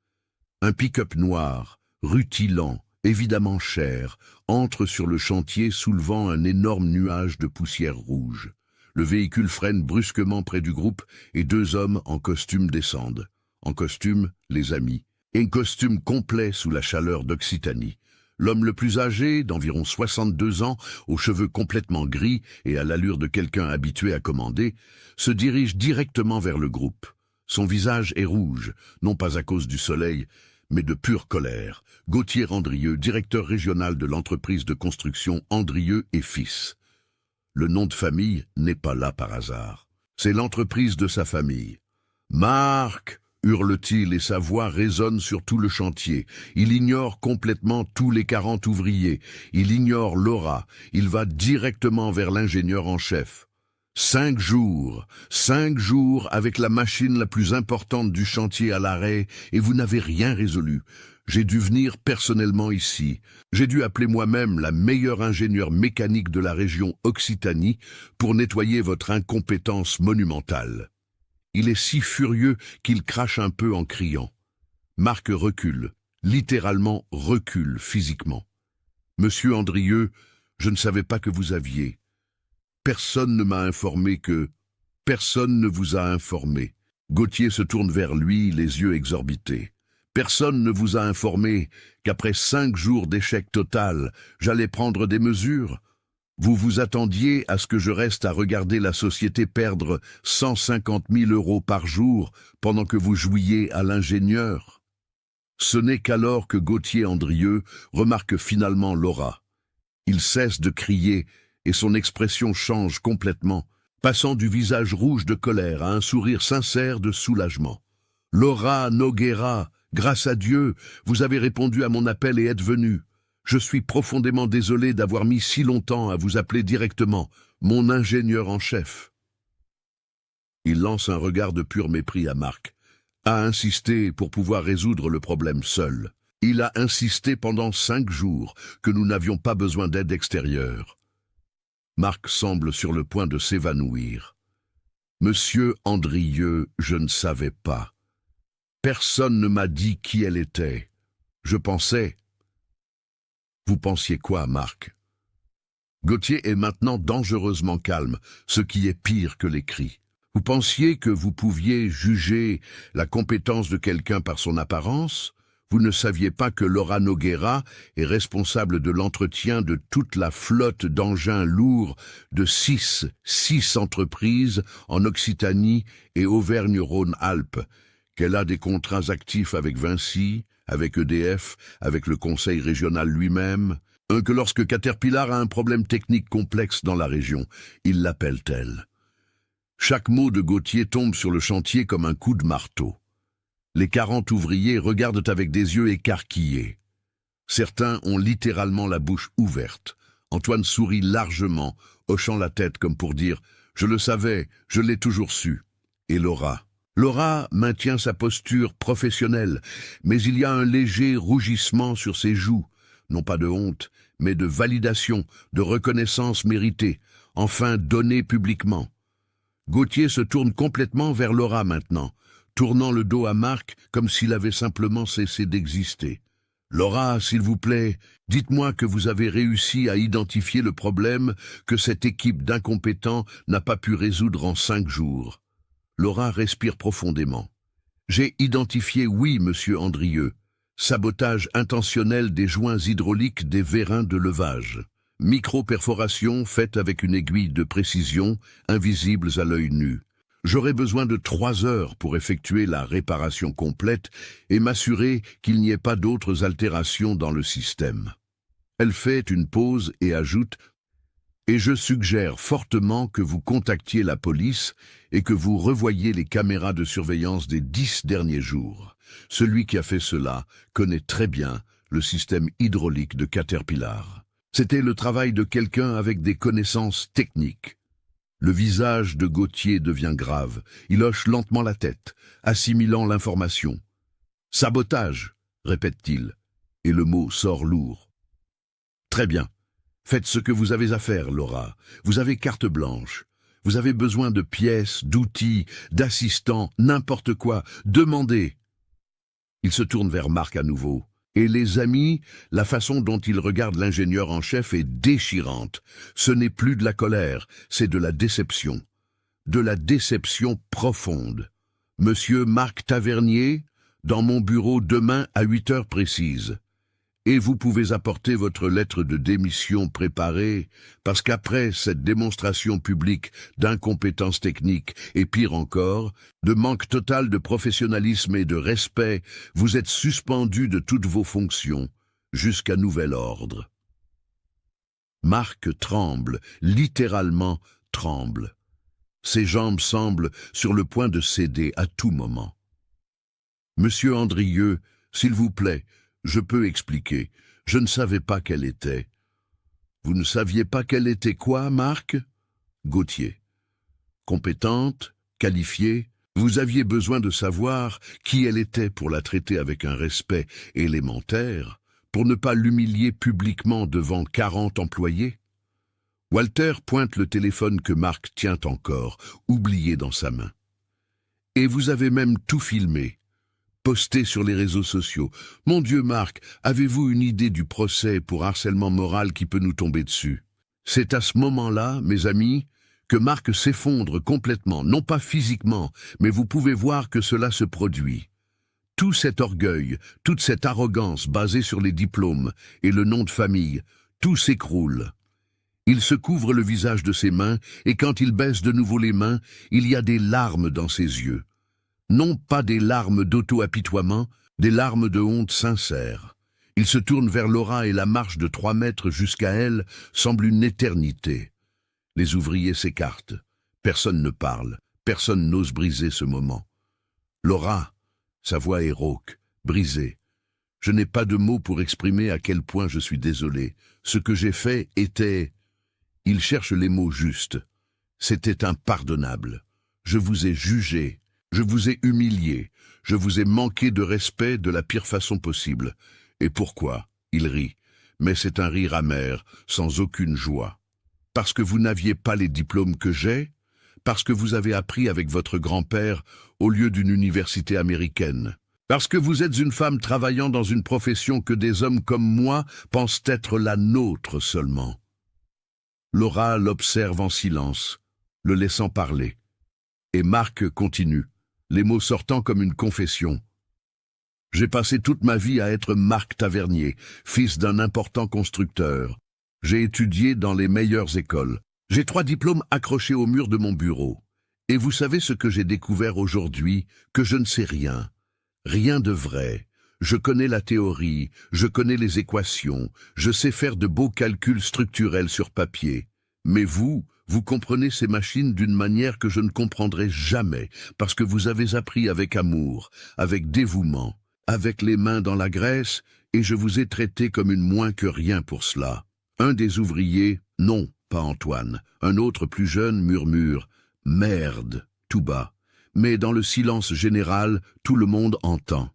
Un pick-up noir, rutilant, évidemment cher, entre sur le chantier soulevant un énorme nuage de poussière rouge. Le véhicule freine brusquement près du groupe et 2 hommes en costume descendent. En costume, les amis, et costume complet sous la chaleur d'Occitanie. L'homme le plus âgé, d'environ 62 ans, aux cheveux complètement gris et à l'allure de quelqu'un habitué à commander, se dirige directement vers le groupe. Son visage est rouge, non pas à cause du soleil, mais de pure colère. Gauthier Andrieux, directeur régional de l'entreprise de construction Andrieux et Fils. Le nom de famille n'est pas là par hasard. C'est l'entreprise de sa famille. Marc, hurle-t-il et sa voix résonne sur tout le chantier. Il ignore complètement tous les 40 ouvriers. Il ignore Laura. Il va directement vers l'ingénieur en chef. 5 jours avec la machine la plus importante du chantier à l'arrêt et vous n'avez rien résolu. J'ai dû venir personnellement ici. J'ai dû appeler moi-même la meilleure ingénieure mécanique de la région Occitanie pour nettoyer votre incompétence monumentale. Il est si furieux qu'il crache un peu en criant. Marc recule, littéralement recule physiquement. Monsieur Andrieux, je ne savais pas que vous aviez. Personne ne m'a informé que... Personne ne vous a informé. Gauthier se tourne vers lui, les yeux exorbités. Personne ne vous a informé qu'après 5 jours d'échec total, j'allais prendre des mesures. Vous vous attendiez à ce que je reste à regarder la société perdre 150 000 € par jour pendant que vous jouiez à l'ingénieur. Ce n'est qu'alors que Gauthier Andrieux remarque finalement Laura. Il cesse de crier et son expression change complètement, passant du visage rouge de colère à un sourire sincère de soulagement. « Laura Noguera, grâce à Dieu, vous avez répondu à mon appel et êtes venue. Je suis profondément désolé d'avoir mis si longtemps à vous appeler directement, mon ingénieur en chef. » Il lance un regard de pur mépris à Marc, a insisté pour pouvoir résoudre le problème seul. Il a insisté pendant 5 jours que nous n'avions pas besoin d'aide extérieure. Marc semble sur le point de s'évanouir. « Monsieur Andrieux, je ne savais pas. Personne ne m'a dit qui elle était. Je pensais... » Vous pensiez quoi, Marc? Gauthier est maintenant dangereusement calme, ce qui est pire que les cris. Vous pensiez que vous pouviez juger la compétence de quelqu'un par son apparence? Vous ne saviez pas que Laura Noguera est responsable de l'entretien de toute la flotte d'engins lourds de 6 entreprises en Occitanie et Auvergne-Rhône-Alpes, qu'elle a des contrats actifs avec Vinci, avec EDF, avec le conseil régional lui-même, que lorsque Caterpillar a un problème technique complexe dans la région, il l'appelle tel. Chaque mot de Gauthier tombe sur le chantier comme un coup de marteau. Les 40 ouvriers regardent avec des yeux écarquillés. Certains ont littéralement la bouche ouverte. Antoine sourit largement, hochant la tête comme pour dire « Je le savais, je l'ai toujours su ». Et Laura? Laura maintient sa posture professionnelle, mais il y a un léger rougissement sur ses joues, non pas de honte, mais de validation, de reconnaissance méritée, enfin donnée publiquement. Gauthier se tourne complètement vers Laura maintenant, tournant le dos à Marc comme s'il avait simplement cessé d'exister. « Laura, s'il vous plaît, dites-moi que vous avez réussi à identifier le problème que cette équipe d'incompétents n'a pas pu résoudre en 5 jours. » Laura respire profondément. « J'ai identifié, oui, monsieur Andrieux. Sabotage intentionnel des joints hydrauliques des vérins de levage. Micro-perforation faite avec une aiguille de précision, invisibles à l'œil nu. J'aurai besoin de 3 heures pour effectuer la réparation complète et m'assurer qu'il n'y ait pas d'autres altérations dans le système. » Elle fait une pause et ajoute « Et je suggère fortement que vous contactiez la police et que vous revoyiez les caméras de surveillance des 10 derniers jours. Celui qui a fait cela connaît très bien le système hydraulique de Caterpillar. C'était le travail de quelqu'un avec des connaissances techniques. » Le visage de Gauthier devient grave. Il hoche lentement la tête, assimilant l'information. « Sabotage !» répète-t-il, et le mot sort lourd. « Très bien. Faites ce que vous avez à faire, Laura. Vous avez carte blanche. Vous avez besoin de pièces, d'outils, d'assistants, n'importe quoi. Demandez !» Il se tourne vers Marc à nouveau. Et les amis, la façon dont il regarde l'ingénieur en chef est déchirante. Ce n'est plus de la colère, c'est de la déception. De la déception profonde. « Monsieur Marc Tavernier, dans mon bureau demain à 8 heures précises. Et vous pouvez apporter votre lettre de démission préparée, parce qu'après cette démonstration publique d'incompétence technique, et pire encore, de manque total de professionnalisme et de respect, vous êtes suspendu de toutes vos fonctions, jusqu'à nouvel ordre. » Marc tremble, littéralement tremble. Ses jambes semblent sur le point de céder à tout moment. « Monsieur Andrieux, s'il vous plaît, je peux expliquer. Je ne savais pas qu'elle était. » « Vous ne saviez pas qu'elle était quoi, Marc ?» Gauthier. « Compétente, qualifiée, vous aviez besoin de savoir qui elle était pour la traiter avec un respect élémentaire, pour ne pas l'humilier publiquement devant 40 employés. » Walter pointe le téléphone que Marc tient encore, oublié dans sa main. « Et vous avez même tout filmé. Posté sur les réseaux sociaux. Mon Dieu, Marc, avez-vous une idée du procès pour harcèlement moral qui peut nous tomber dessus? » C'est à ce moment-là, mes amis, que Marc s'effondre complètement, non pas physiquement, mais vous pouvez voir que cela se produit. Tout cet orgueil, toute cette arrogance basée sur les diplômes et le nom de famille, tout s'écroule. Il se couvre le visage de ses mains, et quand il baisse de nouveau les mains, il y a des larmes dans ses yeux. Non pas des larmes d'auto-apitoiement, des larmes de honte sincère. Il se tourne vers Laura et la marche de 3 mètres jusqu'à elle semble une éternité. Les ouvriers s'écartent. Personne ne parle, personne n'ose briser ce moment. Laura, sa voix est rauque, brisée. « Je n'ai pas de mots pour exprimer à quel point je suis désolé. Ce que j'ai fait était... » Il cherche les mots justes. « C'était impardonnable. Je vous ai jugé. Je vous ai humilié, je vous ai manqué de respect de la pire façon possible. Et pourquoi? » Il rit, mais c'est un rire amer, sans aucune joie. « Parce que vous n'aviez pas les diplômes que j'ai? Parce que vous avez appris avec votre grand-père au lieu d'une université américaine? Parce que vous êtes une femme travaillant dans une profession que des hommes comme moi pensent être la nôtre seulement. » Laura l'observe en silence, le laissant parler. Et Marc continue, les mots sortant comme une confession. « J'ai passé toute ma vie à être Marc Tavernier, fils d'un important constructeur. J'ai étudié dans les meilleures écoles. J'ai 3 diplômes accrochés au mur de mon bureau. Et vous savez ce que j'ai découvert aujourd'hui? Que je ne sais rien. Rien de vrai. Je connais la théorie, je connais les équations, je sais faire de beaux calculs structurels sur papier. Mais vous comprenez ces machines d'une manière que je ne comprendrai jamais, parce que vous avez appris avec amour, avec dévouement, avec les mains dans la graisse et je vous ai traité comme une moins que rien pour cela. Un des ouvriers, non, pas Antoine, un autre plus jeune murmure « Merde !» tout bas. Mais dans le silence général, tout le monde entend.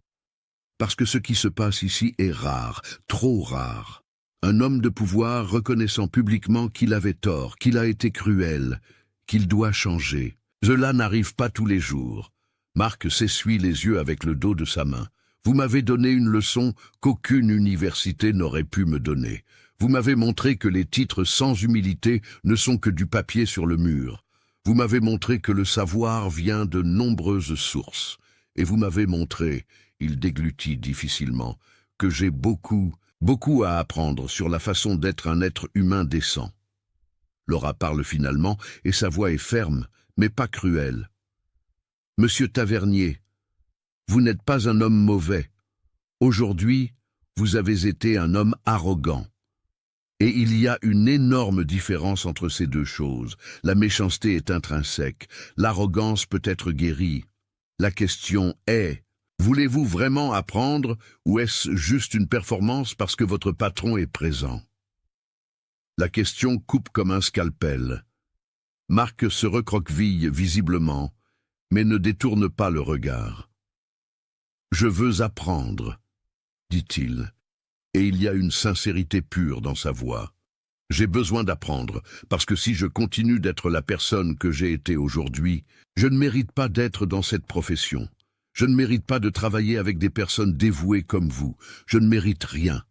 Parce que ce qui se passe ici est rare, trop rare. Un homme de pouvoir reconnaissant publiquement qu'il avait tort, qu'il a été cruel, qu'il doit changer. Cela n'arrive pas tous les jours. Marc s'essuie les yeux avec le dos de sa main. Vous m'avez donné une leçon qu'aucune université n'aurait pu me donner. Vous m'avez montré que les titres sans humilité ne sont que du papier sur le mur. Vous m'avez montré que le savoir vient de nombreuses sources. Et vous m'avez montré, il déglutit difficilement, que j'ai beaucoup à apprendre sur la façon d'être un être humain décent. Laura parle finalement, et sa voix est ferme, mais pas cruelle. Monsieur Tavernier, vous n'êtes pas un homme mauvais. Aujourd'hui, vous avez été un homme arrogant. Et il y a une énorme différence entre ces deux choses. La méchanceté est intrinsèque, l'arrogance peut être guérie. La question est, voulez-vous vraiment apprendre ou est-ce juste une performance parce que votre patron est présent? La question coupe comme un scalpel. Marc se recroqueville visiblement, mais ne détourne pas le regard. « Je veux apprendre », dit-il. Et il y a une sincérité pure dans sa voix. J'ai besoin d'apprendre, parce que si je continue d'être la personne que j'ai été aujourd'hui, je ne mérite pas d'être dans cette profession. Je ne mérite pas de travailler avec des personnes dévouées comme vous. Je ne mérite rien.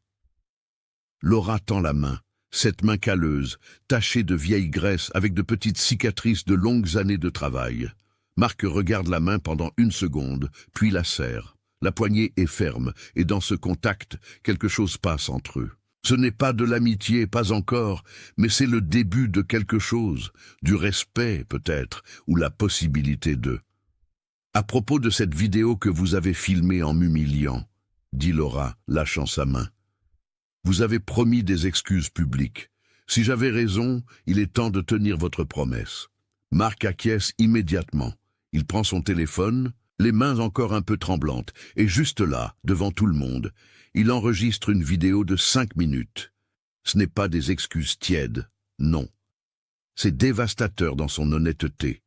Laura tend la main, cette main calleuse, tachée de vieille graisse avec de petites cicatrices de longues années de travail. Marc regarde la main pendant une seconde, puis la serre. La poignée est ferme, et dans ce contact, quelque chose passe entre eux. Ce n'est pas de l'amitié, pas encore, mais c'est le début de quelque chose, du respect peut-être, ou la possibilité de. À propos de cette vidéo que vous avez filmée en m'humiliant, dit Laura, lâchant sa main. Vous avez promis des excuses publiques. Si j'avais raison, il est temps de tenir votre promesse. Marc acquiesce immédiatement. Il prend son téléphone, les mains encore un peu tremblantes, et juste là, devant tout le monde, il enregistre une vidéo de 5 minutes. Ce n'est pas des excuses tièdes, non. C'est dévastateur dans son honnêteté.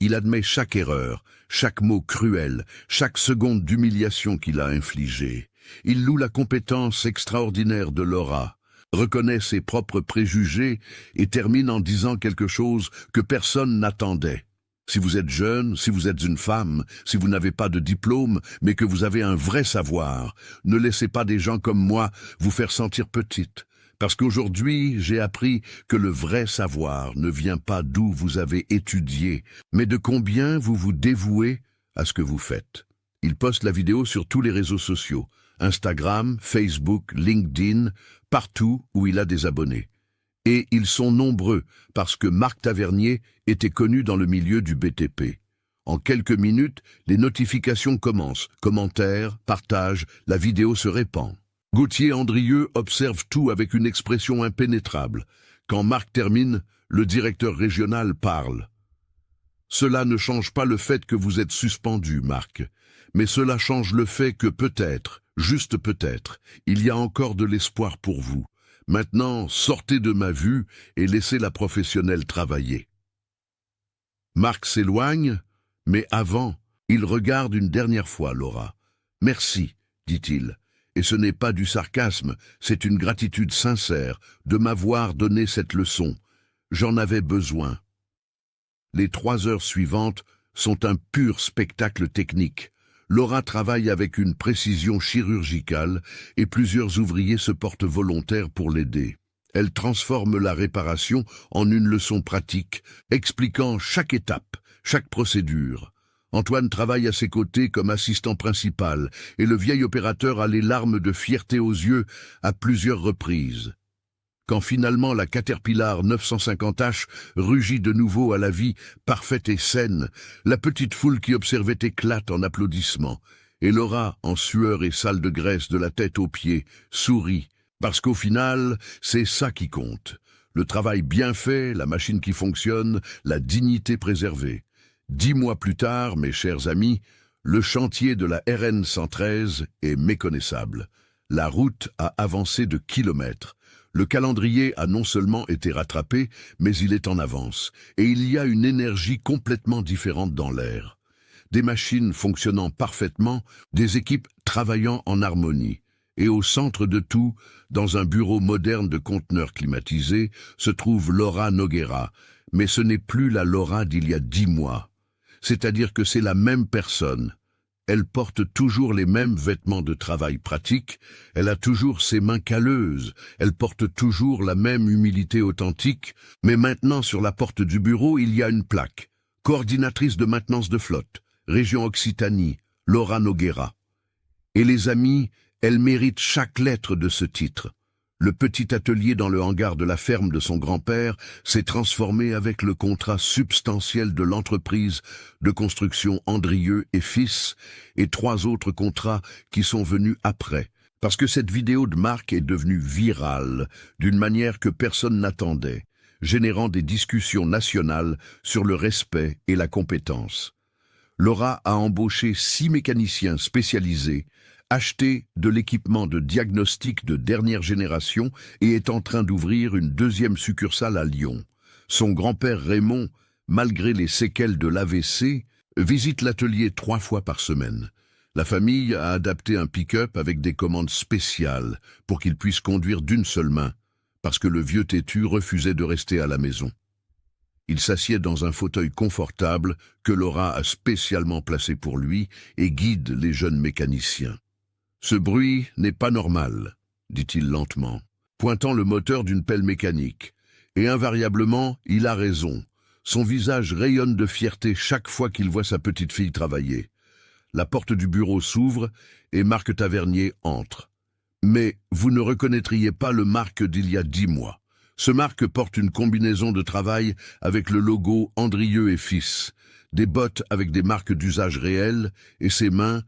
Il admet chaque erreur, chaque mot cruel, chaque seconde d'humiliation qu'il a infligée. Il loue la compétence extraordinaire de Laura, reconnaît ses propres préjugés et termine en disant quelque chose que personne n'attendait. Si vous êtes jeune, si vous êtes une femme, si vous n'avez pas de diplôme, mais que vous avez un vrai savoir, ne laissez pas des gens comme moi vous faire sentir petite. Parce qu'aujourd'hui, j'ai appris que le vrai savoir ne vient pas d'où vous avez étudié, mais de combien vous vous dévouez à ce que vous faites. Il poste la vidéo sur tous les réseaux sociaux, Instagram, Facebook, LinkedIn, partout où il a des abonnés. Et ils sont nombreux, parce que Marc Tavernier était connu dans le milieu du BTP. En quelques minutes, les notifications commencent, commentaires, partages, la vidéo se répand. Gauthier Andrieux observe tout avec une expression impénétrable. Quand Marc termine, le directeur régional parle. Cela ne change pas le fait que vous êtes suspendu, Marc, mais cela change le fait que peut-être, juste peut-être, il y a encore de l'espoir pour vous. Maintenant, sortez de ma vue et laissez la professionnelle travailler. Marc s'éloigne, mais avant, il regarde une dernière fois Laura. « Merci », dit-il, et ce n'est pas du sarcasme, c'est une gratitude sincère de m'avoir donné cette leçon. J'en avais besoin. Les 3 heures suivantes sont un pur spectacle technique. Laura travaille avec une précision chirurgicale et plusieurs ouvriers se portent volontaires pour l'aider. Elle transforme la réparation en une leçon pratique, expliquant chaque étape, chaque procédure. Antoine travaille à ses côtés comme assistant principal et le vieil opérateur a les larmes de fierté aux yeux à plusieurs reprises. Quand finalement la Caterpillar 950H rugit de nouveau à la vie parfaite et saine, la petite foule qui observait éclate en applaudissements, et Laura, en sueur et sale de graisse de la tête aux pieds, sourit, parce qu'au final, c'est ça qui compte. Le travail bien fait, la machine qui fonctionne, la dignité préservée. 10 mois plus tard, mes chers amis, le chantier de la RN 113 est méconnaissable. La route a avancé de kilomètres. Le calendrier a non seulement été rattrapé, mais il est en avance, et il y a une énergie complètement différente dans l'air. Des machines fonctionnant parfaitement, des équipes travaillant en harmonie. Et au centre de tout, dans un bureau moderne de conteneurs climatisés, se trouve Laura Nogueira. Mais ce n'est plus la Laura d'il y a 10 mois. C'est-à-dire que c'est la même personne. Elle porte toujours les mêmes vêtements de travail pratiques, elle a toujours ses mains calleuses, elle porte toujours la même humilité authentique, mais maintenant sur la porte du bureau il y a une plaque. Coordinatrice de maintenance de flotte, région Occitanie, Laura Nogueira. Et les amis, elle mérite chaque lettre de ce titre. Le petit atelier dans le hangar de la ferme de son grand-père s'est transformé avec le contrat substantiel de l'entreprise de construction Andrieux et Fils et 3 autres contrats qui sont venus après. Parce que cette vidéo de Marc est devenue virale d'une manière que personne n'attendait, générant des discussions nationales sur le respect et la compétence. Laura a embauché 6 mécaniciens spécialisés, acheté de l'équipement de diagnostic de dernière génération et est en train d'ouvrir une 2e succursale à Lyon. Son grand-père Raymond, malgré les séquelles de l'AVC, visite l'atelier 3 fois par semaine. La famille a adapté un pick-up avec des commandes spéciales pour qu'il puisse conduire d'une seule main, parce que le vieux têtu refusait de rester à la maison. Il s'assied dans un fauteuil confortable que Laura a spécialement placé pour lui et guide les jeunes mécaniciens. « Ce bruit n'est pas normal, dit-il lentement, pointant le moteur d'une pelle mécanique. Et invariablement, il a raison. Son visage rayonne de fierté chaque fois qu'il voit sa petite fille travailler. La porte du bureau s'ouvre et Marc Tavernier entre. Mais vous ne reconnaîtriez pas le Marc d'il y a 10 mois. Ce Marc porte une combinaison de travail avec le logo Andrieux et Fils, des bottes avec des marques d'usage réel et ses mains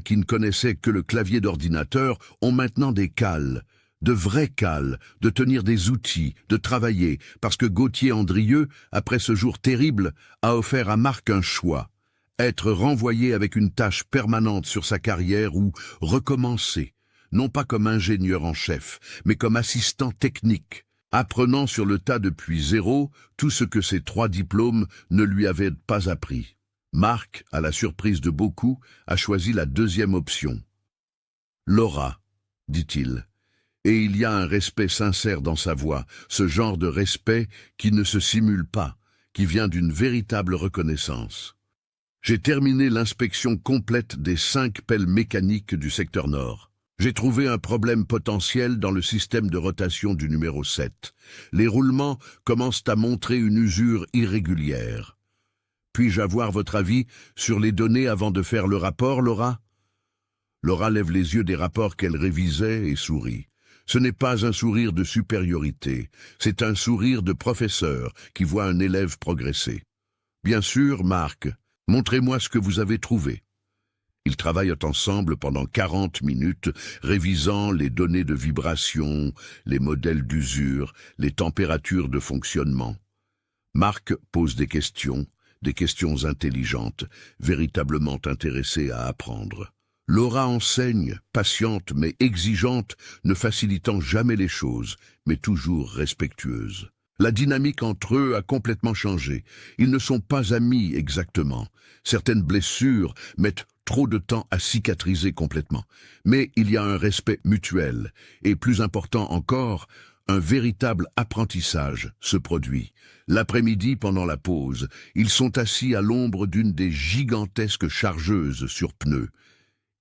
qui ne connaissaient que le clavier d'ordinateur, ont maintenant des cales, de vraies cales, de tenir des outils, de travailler, parce que Gauthier Andrieux, après ce jour terrible, a offert à Marc un choix. Être renvoyé avec une tâche permanente sur sa carrière ou recommencer, non pas comme ingénieur en chef, mais comme assistant technique, apprenant sur le tas depuis zéro tout ce que ses 3 diplômes ne lui avaient pas appris. Marc, à la surprise de beaucoup, a choisi la 2e option. « Laura », dit-il, et il y a un respect sincère dans sa voix, ce genre de respect qui ne se simule pas, qui vient d'une véritable reconnaissance. J'ai terminé l'inspection complète des 5 pelles mécaniques du secteur nord. J'ai trouvé un problème potentiel dans le système de rotation du numéro 7. Les roulements commencent à montrer une usure irrégulière. Puis-je avoir votre avis sur les données avant de faire le rapport, Laura ? Laura lève les yeux des rapports qu'elle révisait et sourit. Ce n'est pas un sourire de supériorité, c'est un sourire de professeur qui voit un élève progresser. Bien sûr, Marc, montrez-moi ce que vous avez trouvé. Ils travaillent ensemble pendant 40 minutes, révisant les données de vibration, les modèles d'usure, les températures de fonctionnement. Marc pose des questions intelligentes, véritablement intéressées à apprendre. Laura enseigne, patiente mais exigeante, ne facilitant jamais les choses, mais toujours respectueuse. La dynamique entre eux a complètement changé. Ils ne sont pas amis exactement. Certaines blessures mettent trop de temps à cicatriser complètement. Mais il y a un respect mutuel, et plus important encore, un véritable apprentissage se produit. L'après-midi, pendant la pause, ils sont assis à l'ombre d'une des gigantesques chargeuses sur pneus.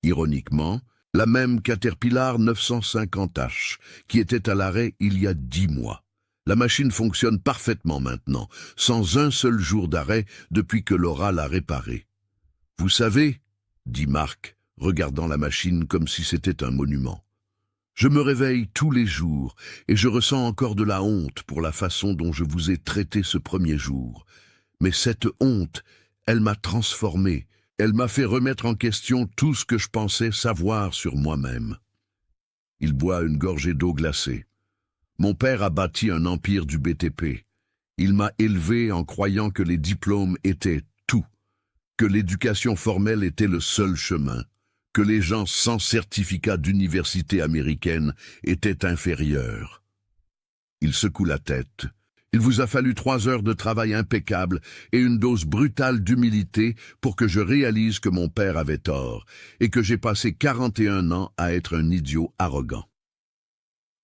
Ironiquement, la même Caterpillar 950H, qui était à l'arrêt il y a 10 mois. La machine fonctionne parfaitement maintenant, sans un seul jour d'arrêt depuis que Laura l'a réparée. « Vous savez, » dit Marc, regardant la machine comme si c'était un monument. « Je me réveille tous les jours et je ressens encore de la honte pour la façon dont je vous ai traité ce premier jour. Mais cette honte, elle m'a transformé, elle m'a fait remettre en question tout ce que je pensais savoir sur moi-même. » Il boit une gorgée d'eau glacée. « Mon père a bâti un empire du BTP. Il m'a élevé en croyant que les diplômes étaient tout, que l'éducation formelle était le seul chemin. que les gens sans certificat d'université américaine étaient inférieurs. Il secoue la tête. Il vous a fallu 3 heures de travail impeccable et une dose brutale d'humilité pour que je réalise que mon père avait tort et que j'ai passé 41 ans à être un idiot arrogant.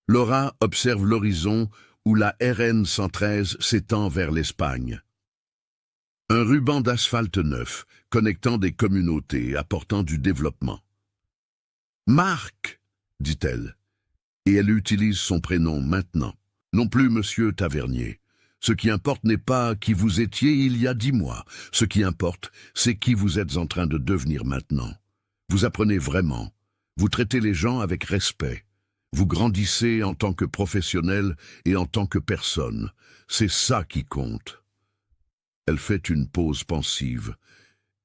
Laura observe l'horizon où la RN 113 s'étend vers l'Espagne. Un ruban d'asphalte neuf, connectant des communautés, apportant du développement. « Marc !» dit-elle, et elle utilise son prénom maintenant. Non plus Monsieur Tavernier. Ce qui importe n'est pas qui vous étiez il y a 10 mois. Ce qui importe, c'est qui vous êtes en train de devenir maintenant. Vous apprenez vraiment. Vous traitez les gens avec respect. Vous grandissez en tant que professionnel et en tant que personne. C'est ça qui compte. Elle fait une pause pensive.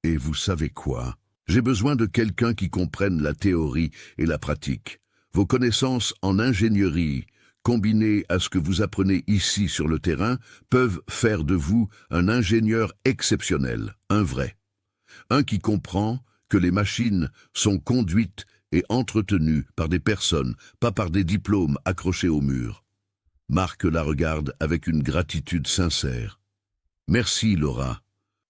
Et vous savez quoi? J'ai besoin de quelqu'un qui comprenne la théorie et la pratique. Vos connaissances en ingénierie, combinées à ce que vous apprenez ici sur le terrain, peuvent faire de vous un ingénieur exceptionnel, un vrai. Un qui comprend que les machines sont conduites et entretenues par des personnes, pas par des diplômes accrochés au mur. Marc la regarde avec une gratitude sincère. Merci, Laura,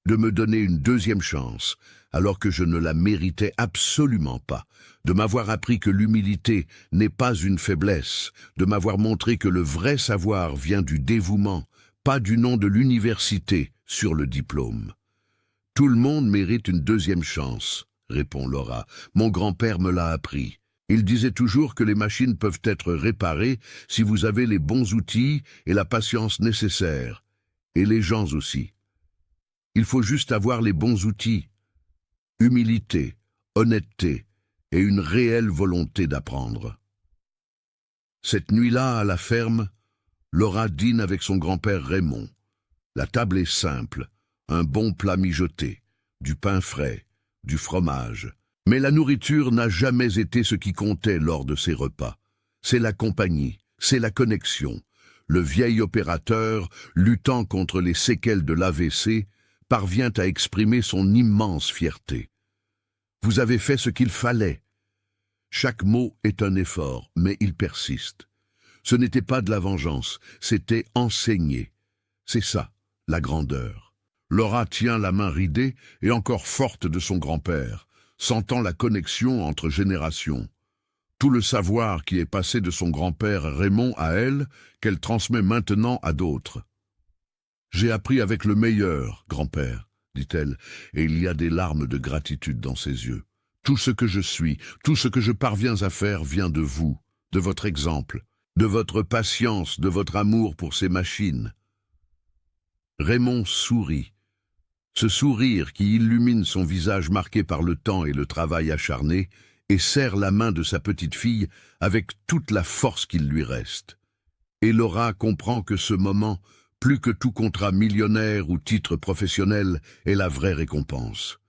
de me donner une deuxième chance, alors que je ne la méritais absolument pas, de m'avoir appris que l'humilité n'est pas une faiblesse, de m'avoir montré que le vrai savoir vient du dévouement, pas du nom de l'université sur le diplôme. Tout le monde mérite une deuxième chance, répond Laura. Mon grand-père me l'a appris. Il disait toujours que les machines peuvent être réparées si vous avez les bons outils et la patience nécessaire. Et les gens aussi. Il faut juste avoir les bons outils. Humilité, honnêteté et une réelle volonté d'apprendre. Cette nuit-là, à la ferme, Laura dîne avec son grand-père Raymond. La table est simple, un bon plat mijoté, du pain frais, du fromage. Mais la nourriture n'a jamais été ce qui comptait lors de ces repas. C'est la compagnie, c'est la connexion. Le vieil opérateur, luttant contre les séquelles de l'AVC, parvient à exprimer son immense fierté. Vous avez fait ce qu'il fallait. Chaque mot est un effort, mais il persiste. Ce n'était pas de la vengeance, c'était enseigner. C'est ça, la grandeur. Laura tient la main ridée et encore forte de son grand-père, sentant la connexion entre générations. Tout le savoir qui est passé de son grand-père Raymond à elle, qu'elle transmet maintenant à d'autres. « J'ai appris avec le meilleur, grand-père, » dit-elle, et il y a des larmes de gratitude dans ses yeux. « Tout ce que je suis, tout ce que je parviens à faire vient de vous, de votre exemple, de votre patience, de votre amour pour ces machines. » Raymond sourit. Ce sourire qui illumine son visage marqué par le temps et le travail acharné, et serre la main de sa petite fille avec toute la force qu'il lui reste. Et Laura comprend que ce moment, plus que tout contrat millionnaire ou titre professionnel, est la vraie récompense.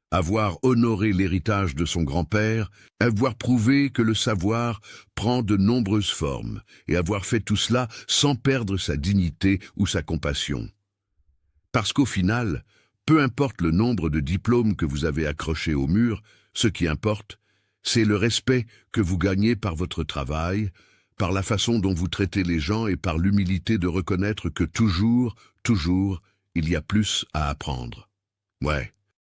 Avoir honoré l'héritage de son grand-père, avoir prouvé que le savoir prend de nombreuses formes, et avoir fait tout cela sans perdre sa dignité ou sa compassion. Parce qu'au final, peu importe le nombre de diplômes que vous avez accrochés au mur, ce qui importe, c'est le respect que vous gagnez par votre travail, par la façon dont vous traitez les gens et par l'humilité de reconnaître que toujours, il y a plus à apprendre. Ouais,